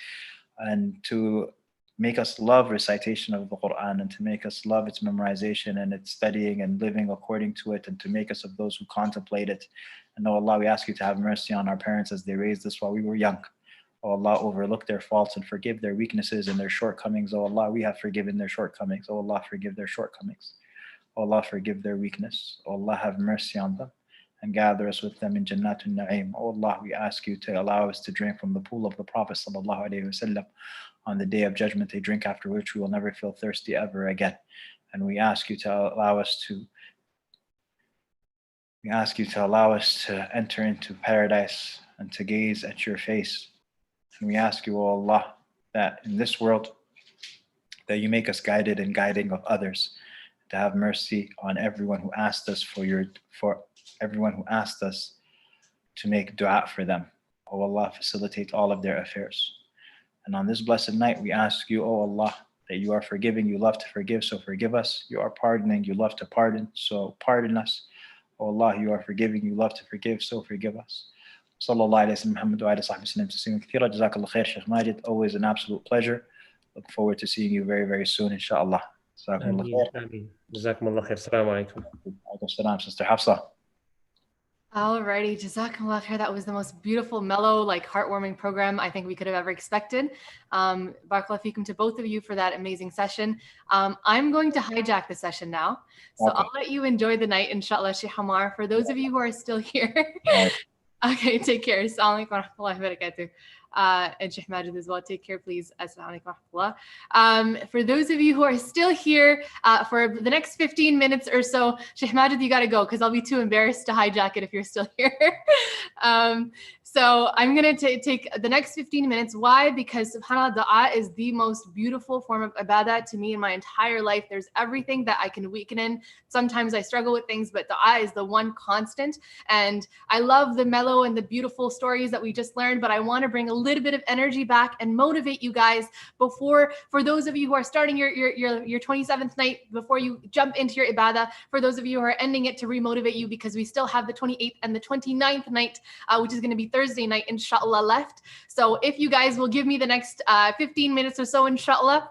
and to make us love recitation of the Quran and to make us love its memorization and its studying and living according to it, and to make us of those who contemplate it. And oh Allah, we ask you to have mercy on our parents as they raised us while we were young. Oh Allah, overlook their faults and forgive their weaknesses and their shortcomings. Oh Allah, we have forgiven their shortcomings. Oh Allah, forgive their shortcomings. Oh Allah, forgive their weakness. Oh Allah, have mercy on them and gather us with them in Jannatul Na'im. Oh Allah, we ask you to allow us to drink from the pool of the Prophet sallallahu alaihi wasallam on the day of judgment, a drink after which we will never feel thirsty ever again. And we ask you to allow us to enter into paradise and to gaze at your face. And we ask you, O Allah, that in this world, that you make us guided and guiding of others, to have mercy on everyone who asked us to make dua for them. O Allah, facilitate all of their affairs. And on this blessed night, we ask you, O Allah, that you are forgiving, you love to forgive, so forgive us. You are pardoning, you love to pardon, so pardon us. O Allah, you are forgiving, you love to forgive, so forgive us. Sallallahu alayhi wa sallam, wa sallam, jazakallah khair, Sheikh Majid. Always an absolute pleasure. Look forward to seeing you very, very soon, inshallah. Jazakumullah khair. Jazakumullah khair. Assalamu alaikum. Alaikum salam, Sister Hafsah. Alrighty, Jazakumullah khair. That was the most beautiful, mellow, like heartwarming program I think we could have ever expected. Barakallahu feekum to both of you for that amazing session. I'm going to hijack the session now. So Okay. I'll let you enjoy the night, inshallah, Sheikh Hamar. For those of you who are still here, okay, take care. Assalamu alaikum wa rahmatullahi wa barakatuh. And Sheikh Majid as well. Take care, please. Assalamu alaikum wa rahmatullah. For those of you who are still here for the next 15 minutes or so, Sheikh Majid, you got to go because I'll be too embarrassed to hijack it if you're still here. So I'm going to take the next 15 minutes. Why? Because subhanAllah, Du'a is the most beautiful form of ibadah to me in my entire life. There's everything that I can weaken in. Sometimes I struggle with things, but Du'a is the one constant. And I love the mellow and the beautiful stories that we just learned, but I want to bring a little bit of energy back and motivate you guys for those of you who are starting your 27th night, before you jump into your ibadah, for those of you who are ending it, to remotivate you, because we still have the 28th and the 29th night, which is going to be Thursday night, inshallah, left. So if you guys will give me the next 15 minutes or so, inshallah,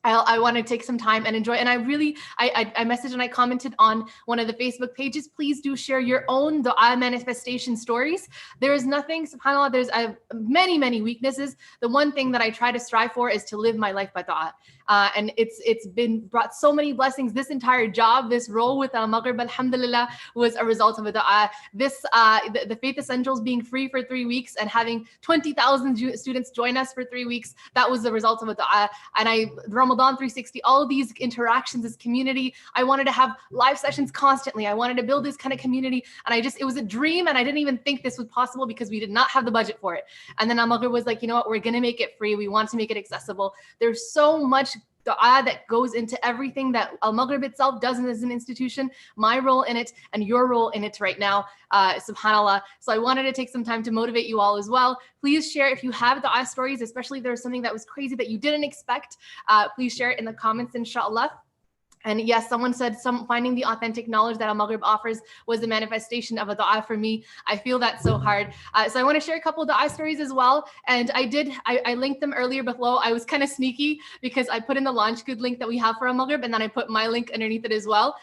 I want to take some time and enjoy. And I messaged and I commented on one of the Facebook pages. Please do share your own Du'a manifestation stories. There is nothing, subhanAllah, there's many, many weaknesses. The one thing that I try to strive for is to live my life by Du'a. And it's been brought so many blessings. This entire job, this role with Almaghrib, alhamdulillah, was a result of a Du'a. This, the Faith Essentials being free for 3 weeks and having 20,000 students join us for 3 weeks, that was the result of a Du'a. And Ramadan 360, all of these interactions, this community, I wanted to have live sessions constantly. I wanted to build this kind of community. And it was a dream. And I didn't even think this was possible because we did not have the budget for it. And then Almaghrib was like, you know what, we're going to make it free. We want to make it accessible. There's so much Du'a that goes into everything that Almaghrib itself does as an institution, my role in it and your role in it right now, subhanAllah. So I wanted to take some time to motivate you all as well. Please share if you have Du'a stories, especially if there's something that was crazy that you didn't expect. Please share it in the comments, inshallah. And yes, someone said finding the authentic knowledge that Almaghrib offers was the manifestation of a Du'a for me. I feel that so hard. So I want to share a couple of Du'a stories as well. And I linked them earlier below. I was kind of sneaky because I put in the launch good link that we have for Almaghrib, and then I put my link underneath it as well,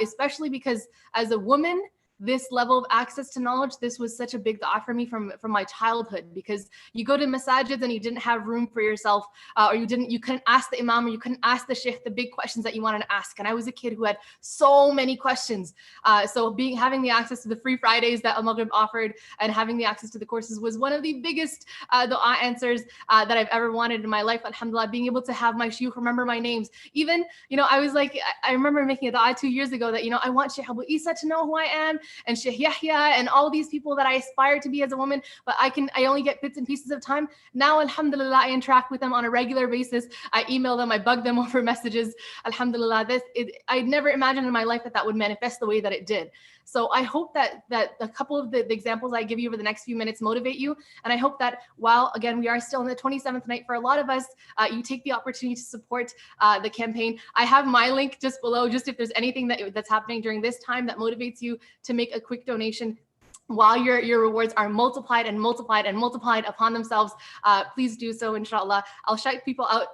especially because as a woman, this level of access to knowledge, this was such a big Du'a for me from my childhood, because you go to masajids and you didn't have room for yourself, or you couldn't ask the imam, or you couldn't ask the sheikh the big questions that you wanted to ask. And I was a kid who had so many questions. So having the access to the free Fridays that Almaghrib offered and having the access to the courses was one of the biggest Du'a answers that I've ever wanted in my life. Alhamdulillah, being able to have my shuyukh remember my names. Even, I was like, I remember making a Du'a 2 years ago that, I want Sheikh Abu Isa to know who I am, and Sheikh Yahya and all these people that I aspire to be as a woman, but I only get bits and pieces of time. Now, alhamdulillah, I interact with them on a regular basis. I email them, I bug them over messages. Alhamdulillah, I never imagined in my life that would manifest the way that it did. So I hope that a couple of the examples I give you over the next few minutes motivate you. And I hope that while, again, we are still in the 27th night for a lot of us, you take the opportunity to support the campaign. I have my link just below, just if there's anything that's happening during this time that motivates you to make a quick donation while your rewards are multiplied and multiplied and multiplied upon themselves. Please do so, inshallah. I'll shout people out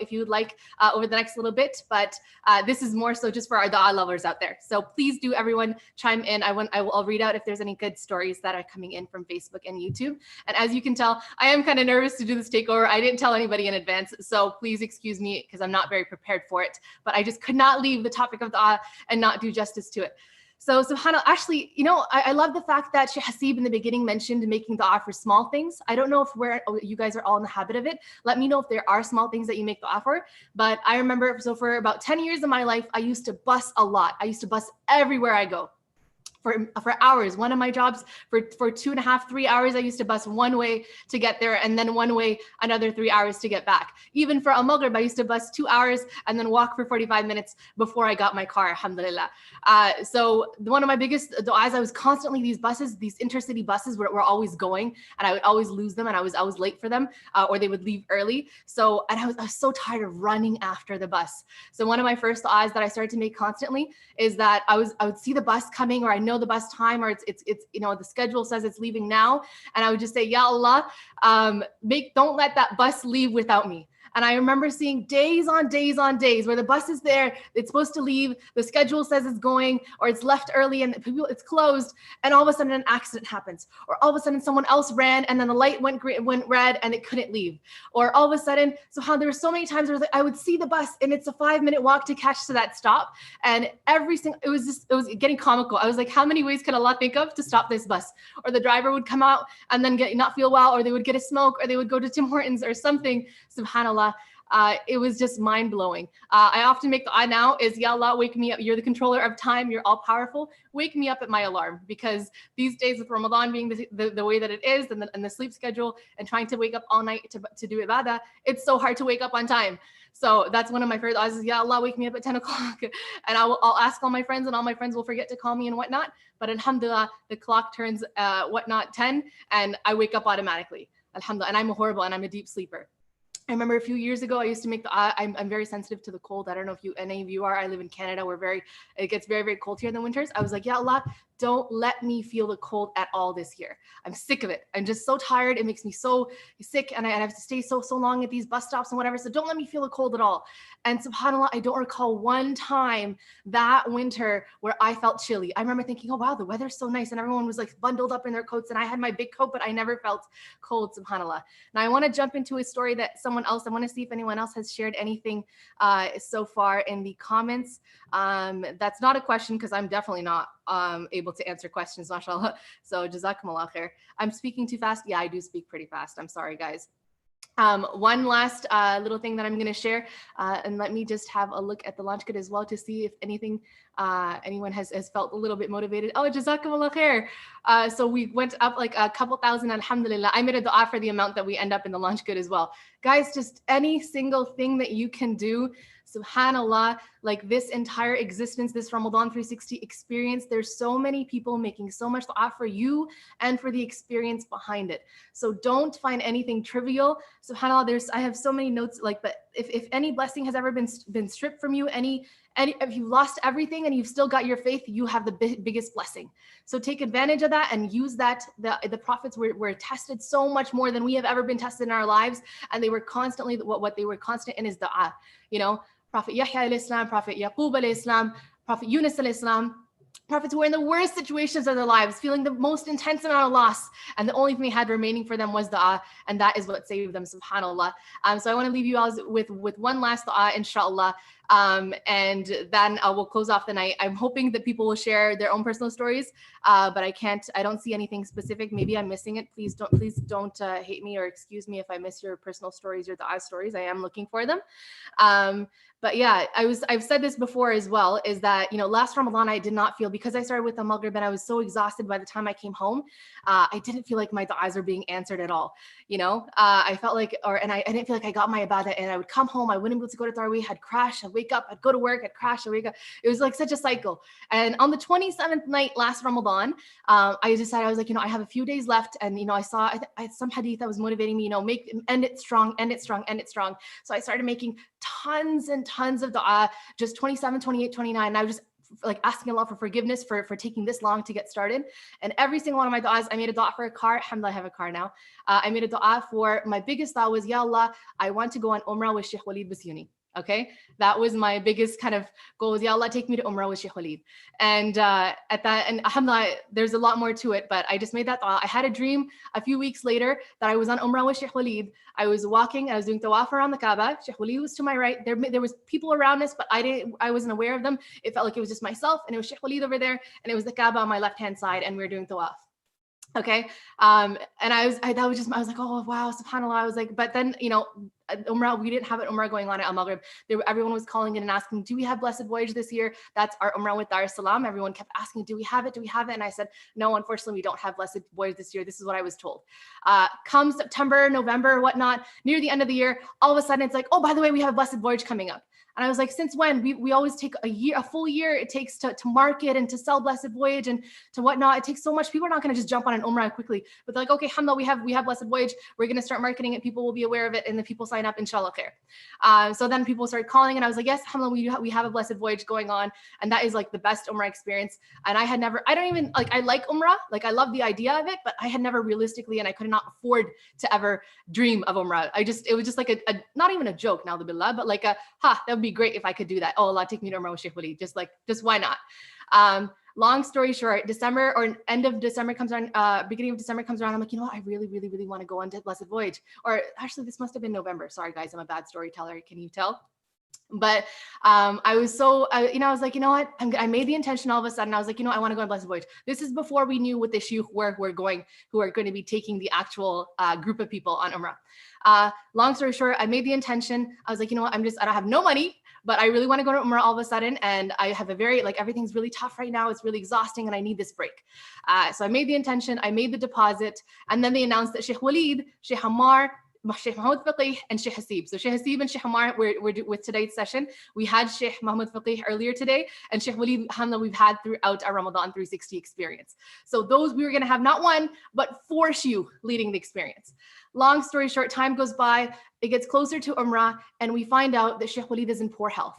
if you would like over the next little bit, but this is more so just for our Du'a lovers out there. So please do, everyone, chime in. I'll read out if there's any good stories that are coming in from Facebook and YouTube. And as you can tell, I am kind of nervous to do this takeover. I didn't tell anybody in advance, so please excuse me because I'm not very prepared for it, but I just could not leave the topic of Du'a and not do justice to it. So subhanAllah, actually, I love the fact that Sheikh Hasib in the beginning mentioned making Du'a for small things. I don't know if you guys are all in the habit of it. Let me know if there are small things that you make Du'a for. But I remember, so for about 10 years of my life, I used to bus a lot. I used to bus everywhere I go. For hours. One of my jobs for 2.5, 3 hours, I used to bus one way to get there and then one way another 3 hours to get back. Even for Almaghrib, I used to bus 2 hours and then walk for 45 minutes before I got my car, alhamdulillah. So one of my biggest du'as, I was constantly, these intercity buses were always going, and I would always lose them, and I was late for them, or they would leave early. So, and I was so tired of running after the bus. So one of my first du'as that I started to make constantly is that I would see the bus coming, or I know the bus time, or it's the schedule says it's leaving now, and I would just say, Ya Allah, don't let that bus leave without me. And I remember seeing days on days on days where the bus is there, it's supposed to leave, the schedule says it's going, or it's left early and it's closed, and all of a sudden an accident happens, or all of a sudden someone else ran and then the light went red and it couldn't leave, or all of a sudden, so how there were so many times where I would see the bus and it's a 5-minute walk to catch to that stop, and it was getting comical. I was like, how many ways can Allah think of to stop this bus? Or the driver would come out and then not feel well, or they would get a smoke, or they would go to Tim Hortons or something. Subhanallah. It was just mind blowing. I often make dua now is, Ya Allah, wake me up. You're the controller of time. You're all powerful. Wake me up at my alarm, because these days with Ramadan being the way that it is, and the sleep schedule, and trying to wake up all night to do ibadah, it's so hard to wake up on time. So that's one of my favorite du'as is, Ya Allah, wake me up at 10 o'clock. And I'll ask all my friends, and all my friends will forget to call me and whatnot. But alhamdulillah, the clock turns 10, and I wake up automatically. Alhamdulillah. And I'm a deep sleeper. I remember a few years ago, I used to make I'm very sensitive to the cold. I don't know if any of you are. I live in Canada. It gets very, very cold here in the winters. I was like, Ya Allah, don't let me feel the cold at all this year. I'm sick of it. I'm just so tired. It makes me so sick, and I have to stay so long at these bus stops and whatever. So don't let me feel the cold at all. And subhanAllah, I don't recall one time that winter where I felt chilly. I remember thinking, oh wow, the weather's so nice, and everyone was like bundled up in their coats, and I had my big coat, but I never felt cold, subhanAllah. Now I want to jump into a story that I want to see if anyone else has shared anything so far in the comments. That's not a question, because I'm definitely not able to answer questions, mashallah. So jazakumullah khair. I'm speaking too fast. Yeah, I do speak pretty fast. I'm sorry, guys. One last little thing that I'm going to share, and let me just have a look at the launch kit as well to see if anything, anyone has felt a little bit motivated. Oh, jazakumullah khair. So we went up like a couple thousand, alhamdulillah. I made a dua for the amount that we end up in the launch kit as well. Guys, just any single thing that you can do, subhanallah, like this entire existence, this Ramadan 360 experience, there's so many people making so much dua for you and for the experience behind it. So don't find anything trivial. SubhanAllah, I have so many notes, like, but if any blessing has ever been stripped from you, if you lost everything and you've still got your faith, you have the biggest blessing. So take advantage of that and use that. The prophets were tested so much more than we have ever been tested in our lives. And they were constantly, what they were constant in is dua. You know, Prophet Yahya alayhi salam, Prophet Yaqub alayhi salam, Prophet Yunus alayhi salam, prophets who were in the worst situations of their lives, feeling the most intense amount of loss. And the only thing they had remaining for them was dua. And that is what saved them, subhanAllah. So I want to leave you all with one last dua, inshallah. And then we'll close off the night. I'm hoping that people will share their own personal stories, but I don't see anything specific. Maybe I'm missing it. Please don't hate me or excuse me if I miss your personal stories, your dua stories. I am looking for them. But yeah, I've said this before as well, is that, you know, last Ramadan, I did not feel, because I started with Almaghrib and I was so exhausted by the time I came home, I didn't feel like my du'as were being answered at all. You know, I felt like, I didn't feel like I got my ibadah, and I would come home, I wouldn't be able to go to Tarawih, I'd crash, I'd wake up, I'd go to work, I'd crash, I'd wake up. It was like such a cycle. And on the 27th night last Ramadan, I decided, I was like, you know, I have a few days left. And, you know, I saw some hadith that was motivating me, you know, end it strong, end it strong, end it strong. So I started making tons and tons of dua, just 27, 28, 29. And I was just like asking Allah for forgiveness for taking this long to get started. And every single one of my du'as, I made a du'a for a car. Alhamdulillah, I have a car now. I made a du'a for, my biggest du'a was, Ya Allah, I want to go on Umrah with Sheikh Walid Basyuni. Okay, that was my biggest kind of goal, was, Ya Allah, take me to Umrah with Sheikh Walid. And at that, and alhamdulillah, there's a lot more to it, but I just made that dua. I had a dream a few weeks later that I was on Umrah with Sheikh Walid. I was walking, I was doing tawaf around the Kaaba. Sheikh Walid was to my right. There was people around us, but I wasn't aware of them. It felt like it was just myself, and it was Sheikh Walid over there, and it was the Kaaba on my left-hand side, and we were doing tawaf. Okay. And I was like, oh, wow, subhanAllah. I was like, but then, you know, Umrah, we didn't have an Umrah going on at Almaghrib. Everyone was calling in and asking, do we have Blessed Voyage this year? That's our Umrah with Dar es Salaam. Everyone kept asking, do we have it? Do we have it? And I said, no, unfortunately, we don't have Blessed Voyage this year. This is what I was told. Come September, November, whatnot, near the end of the year, all of a sudden it's like, oh, by the way, we have a Blessed Voyage coming up. And I was like, since when? We always take a full year it takes to market and to sell Blessed Voyage and to whatnot. It takes so much. People are not going to just jump on an Umrah quickly. But they're like, okay, alhamdulillah, we have Blessed Voyage. We're going to start marketing it. People will be aware of it. And the people sign up, inshallah khair. So then people started calling and I was like, yes, alhamdulillah, we have a Blessed Voyage going on. And that is like the best Umrah experience. And I don't even like, I like Umrah. Like I love the idea of it, but I had never realistically, and I could not afford to ever dream of Umrah. It was just like a not even a joke, now billah, but like that would be great if I could do that. Oh, Allah, take me to Umrah with Sheikh Waleed. Just why not? Long story short, December or end of December comes around, beginning of December comes around. I'm like, you know what? I really, really, really want to go on to Blessed Voyage. Or actually, this must have been November. Sorry, guys, I'm a bad storyteller. Can you tell? But I was so, I was like, you know what? I made the intention all of a sudden. I was like, you know, I want to go on Blessed Voyage. This is before we knew what the shuyukh were who are going to be taking the actual group of people on Umrah. Long story short, I made the intention. I was like, you know what? I don't have no money, but I really want to go to Umrah all of a sudden. And I have everything's really tough right now. It's really exhausting and I need this break. So I made the intention, I made the deposit. And then they announced that Sheikh Waleed, Sheikh Ammar, Sheikh Mahmoud Faqih and Sheikh Hasib. So Sheikh Hasib and Sheikh Ammar we're with today's session. We had Sheikh Mahmoud Faqih earlier today, and Sheikh Waleed, alhamdulillah, we've had throughout our Ramadan 360 experience. So those we were going to have not one, but 4 shuyukh leading the experience. Long story short, time goes by, it gets closer to Umrah, and we find out that Sheikh Waleed is in poor health.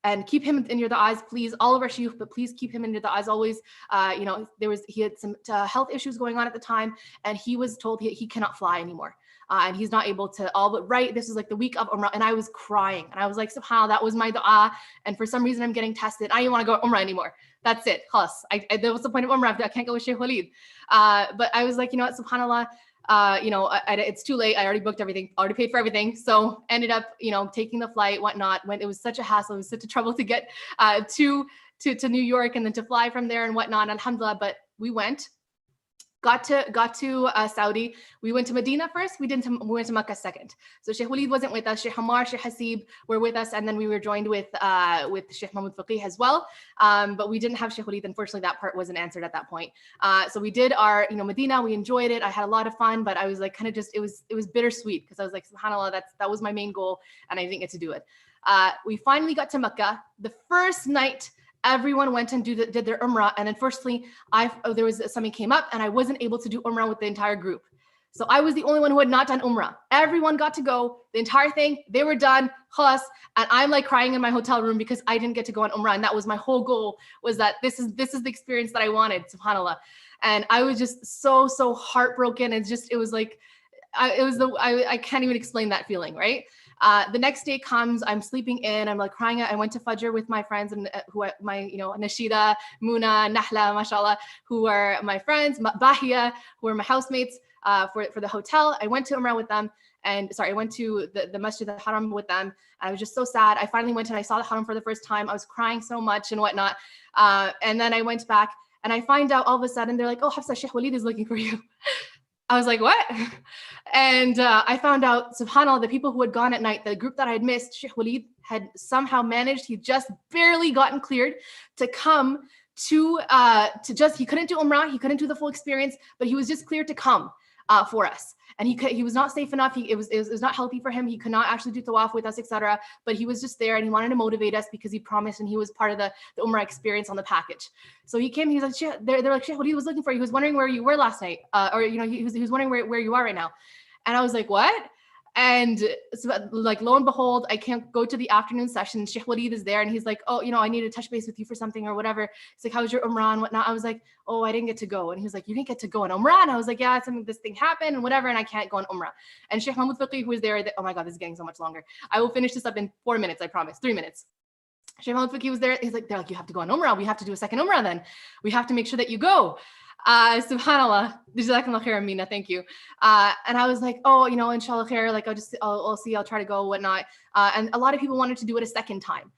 And keep him in your du'as, please. All of our shuyukh, but please keep him in your du'as always. He had some health issues going on at the time, and he was told he cannot fly anymore. And he's not able to this was like the week of Umrah, and I was crying. And I was like, subhanAllah, that was my dua. And for some reason, I'm getting tested. I didn't want to go Umrah anymore. That's it. Khalas. That was the point of Umrah. I can't go with Sheikh Waleed. But I was like, you know what, subhanAllah, it's too late. I already booked everything, already paid for everything. So ended up, taking the flight, whatnot. When it was such a hassle, it was such a trouble to get to New York and then to fly from there and whatnot. Alhamdulillah, but we went. Got to Saudi. We went to Medina first. We went to Makkah second. So Sheikh Waleed wasn't with us. Sheikh Ammar, Sheikh Hasib were with us, and then we were joined with Sheikh Mahmoud Faqih as well. But we didn't have Sheikh Waleed. Unfortunately, that part wasn't answered at that point. So we did our Medina. We enjoyed it. I had a lot of fun, but I was like kind of just it was bittersweet because I was like, subhanAllah, that was my main goal, and I didn't get to do it. We finally got to Makkah. The first night, everyone went and did their Umrah. And unfortunately, something came up and I wasn't able to do Umrah with the entire group. So I was the only one who had not done Umrah. Everyone got to go, the entire thing, they were done, khalas, and I'm like crying in my hotel room because I didn't get to go on Umrah. And that was my whole goal, was that this is the experience that I wanted, subhanAllah. And I was just so heartbroken. I can't even explain that feeling, right? The next day comes, I'm sleeping in, I'm like crying. I went to Fajr with my friends and Nashida, Muna, Nahla, mashallah, who are my friends, Bahia, who are my housemates for the hotel. I went to Umrah with them. I went to the Masjid al-Haram with them. I was just so sad. I finally went and I saw the Haram for the first time. I was crying so much and whatnot. And then I went back and I find out all of a sudden, they're like, oh, Hafsah, Sheikh Waleed is looking for you. I was like, what? And I found out, subhanAllah, the people who had gone at night, the group that I had missed, Sheikh Waleed had somehow managed, he just barely gotten cleared to come he couldn't do Umrah, he couldn't do the full experience, but he was just cleared to come for us. And he was not safe enough. It was not healthy for him. He could not actually do tawaf with us, etc. But he was just there and he wanted to motivate us because he promised and he was part of the Umrah experience on the package. So he came, he was like, they're like, Sheikh Waleed was looking for you. He was wondering where you were last night. He was wondering where you are right now. And I was like, what? And so, like, lo and behold, I can't go to the afternoon session. Sheikh Waleed is there and he's like, oh, I need to touch base with you for something or whatever. It's like, how was your Umrah and whatnot? I was like, oh, I didn't get to go. And he was like, you didn't get to go on Umrah? And I was like, yeah, this thing happened and whatever, and I can't go on Umrah. And Sheikh Mahmoud Faqih, who was there, oh my God, this is getting so much longer. I will finish this up in 4 minutes, I promise, 3 minutes. Sheikh Mahmoud Faqih was there. They're like, you have to go on Umrah. We have to do a second Umrah then. We have to make sure that you go. Subhanallah, Jazakallah khair, Amina, thank you. And I was like, oh, inshallah khair, like I'll see, I'll try to go, whatnot. And a lot of people wanted to do it a second time.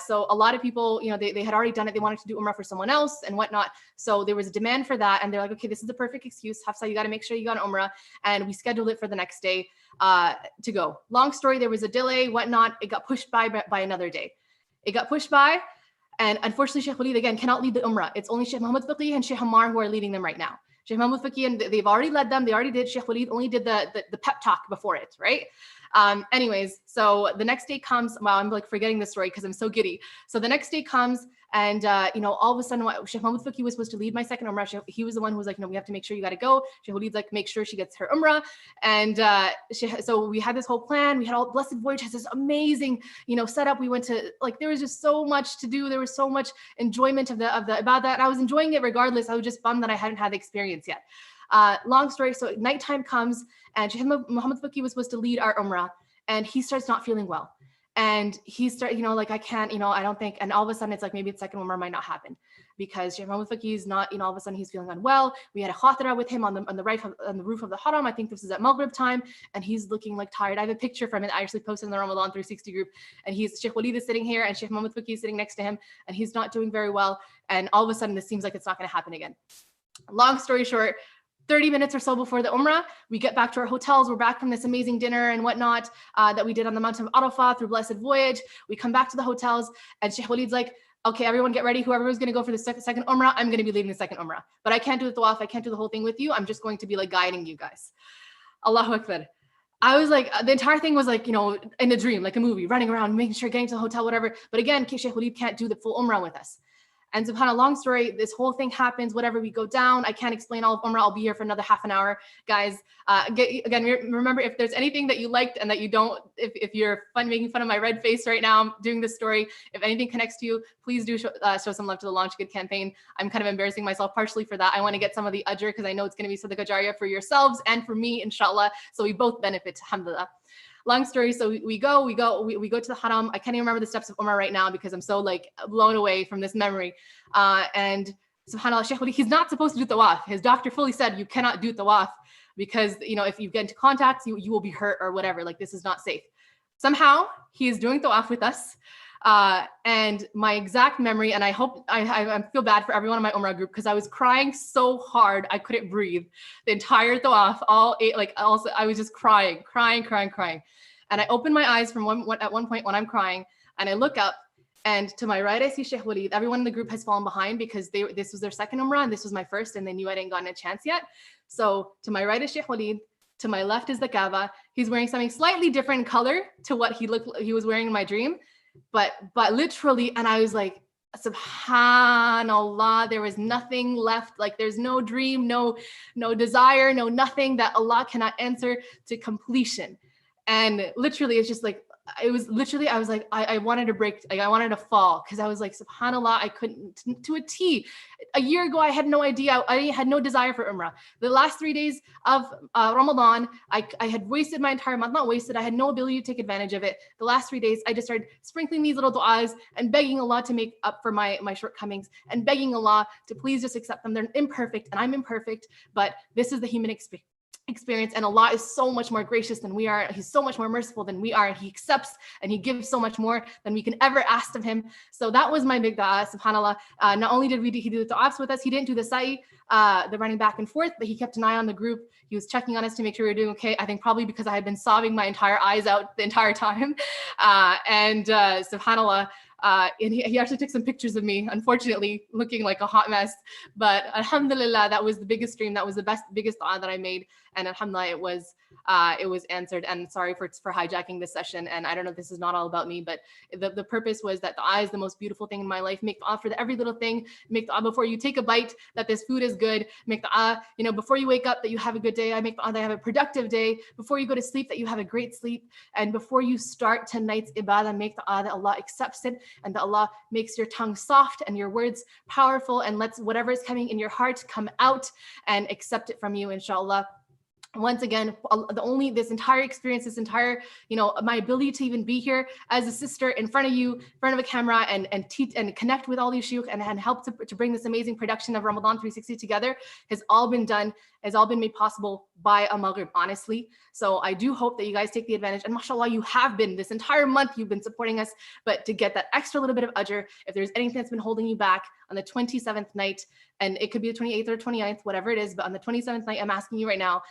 So a lot of people, they had already done it. They wanted to do Umrah for someone else and whatnot. So there was a demand for that. And they're like, okay, this is the perfect excuse. Hafsah, you got to make sure you go on Umrah. And we scheduled it for the next day to go. Long story, there was a delay, whatnot. It got pushed by another day. It got pushed by. And unfortunately, Sheikh Waleed, again, cannot lead the Umrah. It's only Sheikh Mahmoud Faqih and Sheikh Ammar who are leading them right now. Sheikh Mahmoud Faqih, and they've already led them. They already did. Sheikh Waleed only did the pep talk before it, right? Anyways, so the next day comes. Wow, I'm like forgetting the story because I'm so giddy. So the next day comes, and all of a sudden, Sheikh Mohammed Faqih was supposed to lead my second Umrah. He was the one who was like, we have to make sure you got to go. Sheikh Walid's like, make sure she gets her Umrah. And so we had this whole plan. We had all Blessed Voyage has this amazing, setup. We went to there was just so much to do. There was so much enjoyment of the ibadah. And I was enjoying it regardless. I was just bummed that I hadn't had the experience yet. Long story. So nighttime comes, and Sheikh Mohammed Faqih was supposed to lead our Umrah, and he starts not feeling well. And he started, I can't, I don't think, and all of a sudden it's like, maybe the second Umrah might not happen because Sheikh Mohammed Faqih is not, all of a sudden he's feeling unwell. We had a khatira with him on the roof of the haram. I think this is at Maghrib time, and he's looking like tired. I have a picture from it. I actually posted in the Ramadan 360 group, and Sheikh Walid is sitting here, and Sheikh Mohammed Faqih is sitting next to him, and he's not doing very well. And all of a sudden, this seems like it's not going to happen again. Long story short, 30 minutes or so before the Umrah, we get back to our hotels. We're back from this amazing dinner and whatnot that we did on the mountain of Arafah through Blessed Voyage. We come back to the hotels, and Sheikh Walid's like, okay, everyone get ready. Whoever was going to go for the second Umrah, I'm going to be leading the second Umrah. But I can't do the tawaf. I can't do the whole thing with you. I'm just going to be guiding you guys. Allahu Akbar. I was like, the entire thing was in a dream, like a movie, running around, making sure, getting to the hotel, whatever. But again, Sheikh Walid can't do the full Umrah with us. And subhanAllah, long story, this whole thing happens, whatever, we go down. I can't explain all of Umrah. I'll be here for another half an hour. Guys, again, remember, if there's anything that you liked and that you don't, if you're making fun of my red face right now, I'm doing this story, if anything connects to you, please do show some love to the Launch Good campaign. I'm kind of embarrassing myself partially for that. I want to get some of the ajr because I know it's going to be sadaqah jariyah for yourselves and for me, inshallah. So we both benefit, alhamdulillah. Long story, so we go to the haram. I can't even remember the steps of Umrah right now because I'm so blown away from this memory. And subhanAllah, Sheikh Walid, he's not supposed to do tawaf. His doctor fully said you cannot do tawaf because if you get into contact, you will be hurt or whatever. This is not safe. Somehow he is doing tawaf with us. And my exact memory, and I hope I feel bad for everyone in my Umrah group because I was crying so hard I couldn't breathe the entire tawaf. I was just crying. And I opened my eyes at one point when I'm crying, and I look up, and to my right I see Sheikh Walid. Everyone in the group has fallen behind because this was their second Umrah and this was my first, and they knew I didn't gotten a chance yet. So to my right is Sheikh Walid. To my left is the Kaaba. He's wearing something slightly different color to what he was wearing in my dream. But literally, and I was like, subhanallah, there was nothing left. There's no dream, no desire, no nothing that Allah cannot answer to completion. And literally, it's just it was literally, I was like, I wanted to break, I wanted to fall because I was like, subhanallah, I couldn't, to a T. A year ago, I had no idea. I had no desire for Umrah. The last 3 days of Ramadan, I had wasted my entire month, not wasted, I had no ability to take advantage of it. The last 3 days, I just started sprinkling these little du'as and begging Allah to make up for my shortcomings and begging Allah to please just accept them. They're imperfect and I'm imperfect, but this is the human experience, and Allah is so much more gracious than we are. He's so much more merciful than we are, and He accepts and He gives so much more than we can ever ask of Him. So that was my big dua, subhanallah. Not only did he do the ta'afs with us, he didn't do the sa'i, the running back and forth, but he kept an eye on the group. He was checking on us to make sure we were doing okay. I think probably because I had been sobbing my entire eyes out the entire time. Subhanallah, and he actually took some pictures of me, unfortunately looking like a hot mess, but alhamdulillah, that was the biggest dream. That was the biggest dua that I made, and alhamdulillah, it was answered. And sorry for hijacking this session, and I don't know if this is not all about me, but the purpose was that dua is the most beautiful thing in my life. Make dua for every little thing. Make dua before you take a bite that this food is good. Make dua, before you wake up that you have a good day. I make dua that I have a productive day. Before you go to sleep that you have a great sleep. And before you start tonight's ibadah, make dua that Allah accepts it and that Allah makes your tongue soft and your words powerful, and lets whatever is coming in your heart come out and accept it from you, inshallah. Once again, this entire experience, my ability to even be here as a sister in front of you, in front of a camera, and teach and connect with all these shuyukh and help to bring this amazing production of Ramadan 360 together has all been made possible by Almaghrib, honestly. So I do hope that you guys take the advantage, and mashallah, you have been this entire month, you've been supporting us, but to get that extra little bit of ajr, if there's anything that's been holding you back on the 27th night, and it could be the 28th or 29th, whatever it is, but on the 27th night, I'm asking you right now,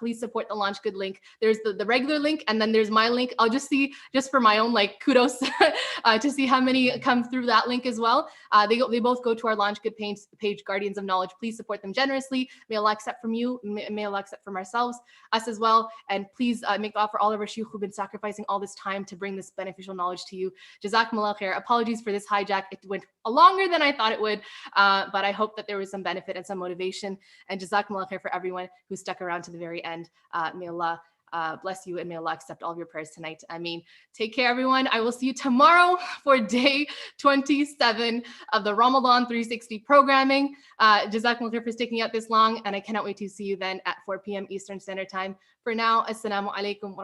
please support the Launch Good link. There's the regular link, and then there's my link. I'll just see, just for my own kudos, to see how many come through that link as well. They both go to our Launch Good page, Guardians of Knowledge. Please support them generously. May Allah accept from you. May Allah accept from ourselves, us as well. And please make dua for all of our shuyukh who've been sacrificing all this time to bring this beneficial knowledge to you. Jazakumullah khair. Apologies for this hijack. It went longer than I thought it would, but I hope that there was some benefit and some motivation. And Jazakumullah khair for everyone who stuck around to the very end. May Allah bless you, and may Allah accept all of your prayers tonight. Ameen. Take care, everyone. I will see you tomorrow for day 27 of the Ramadan 360 programming. Jazakumullah khair for sticking out this long, and I cannot wait to see you then at 4 p.m. Eastern Standard Time. For now, Assalamu alaikum.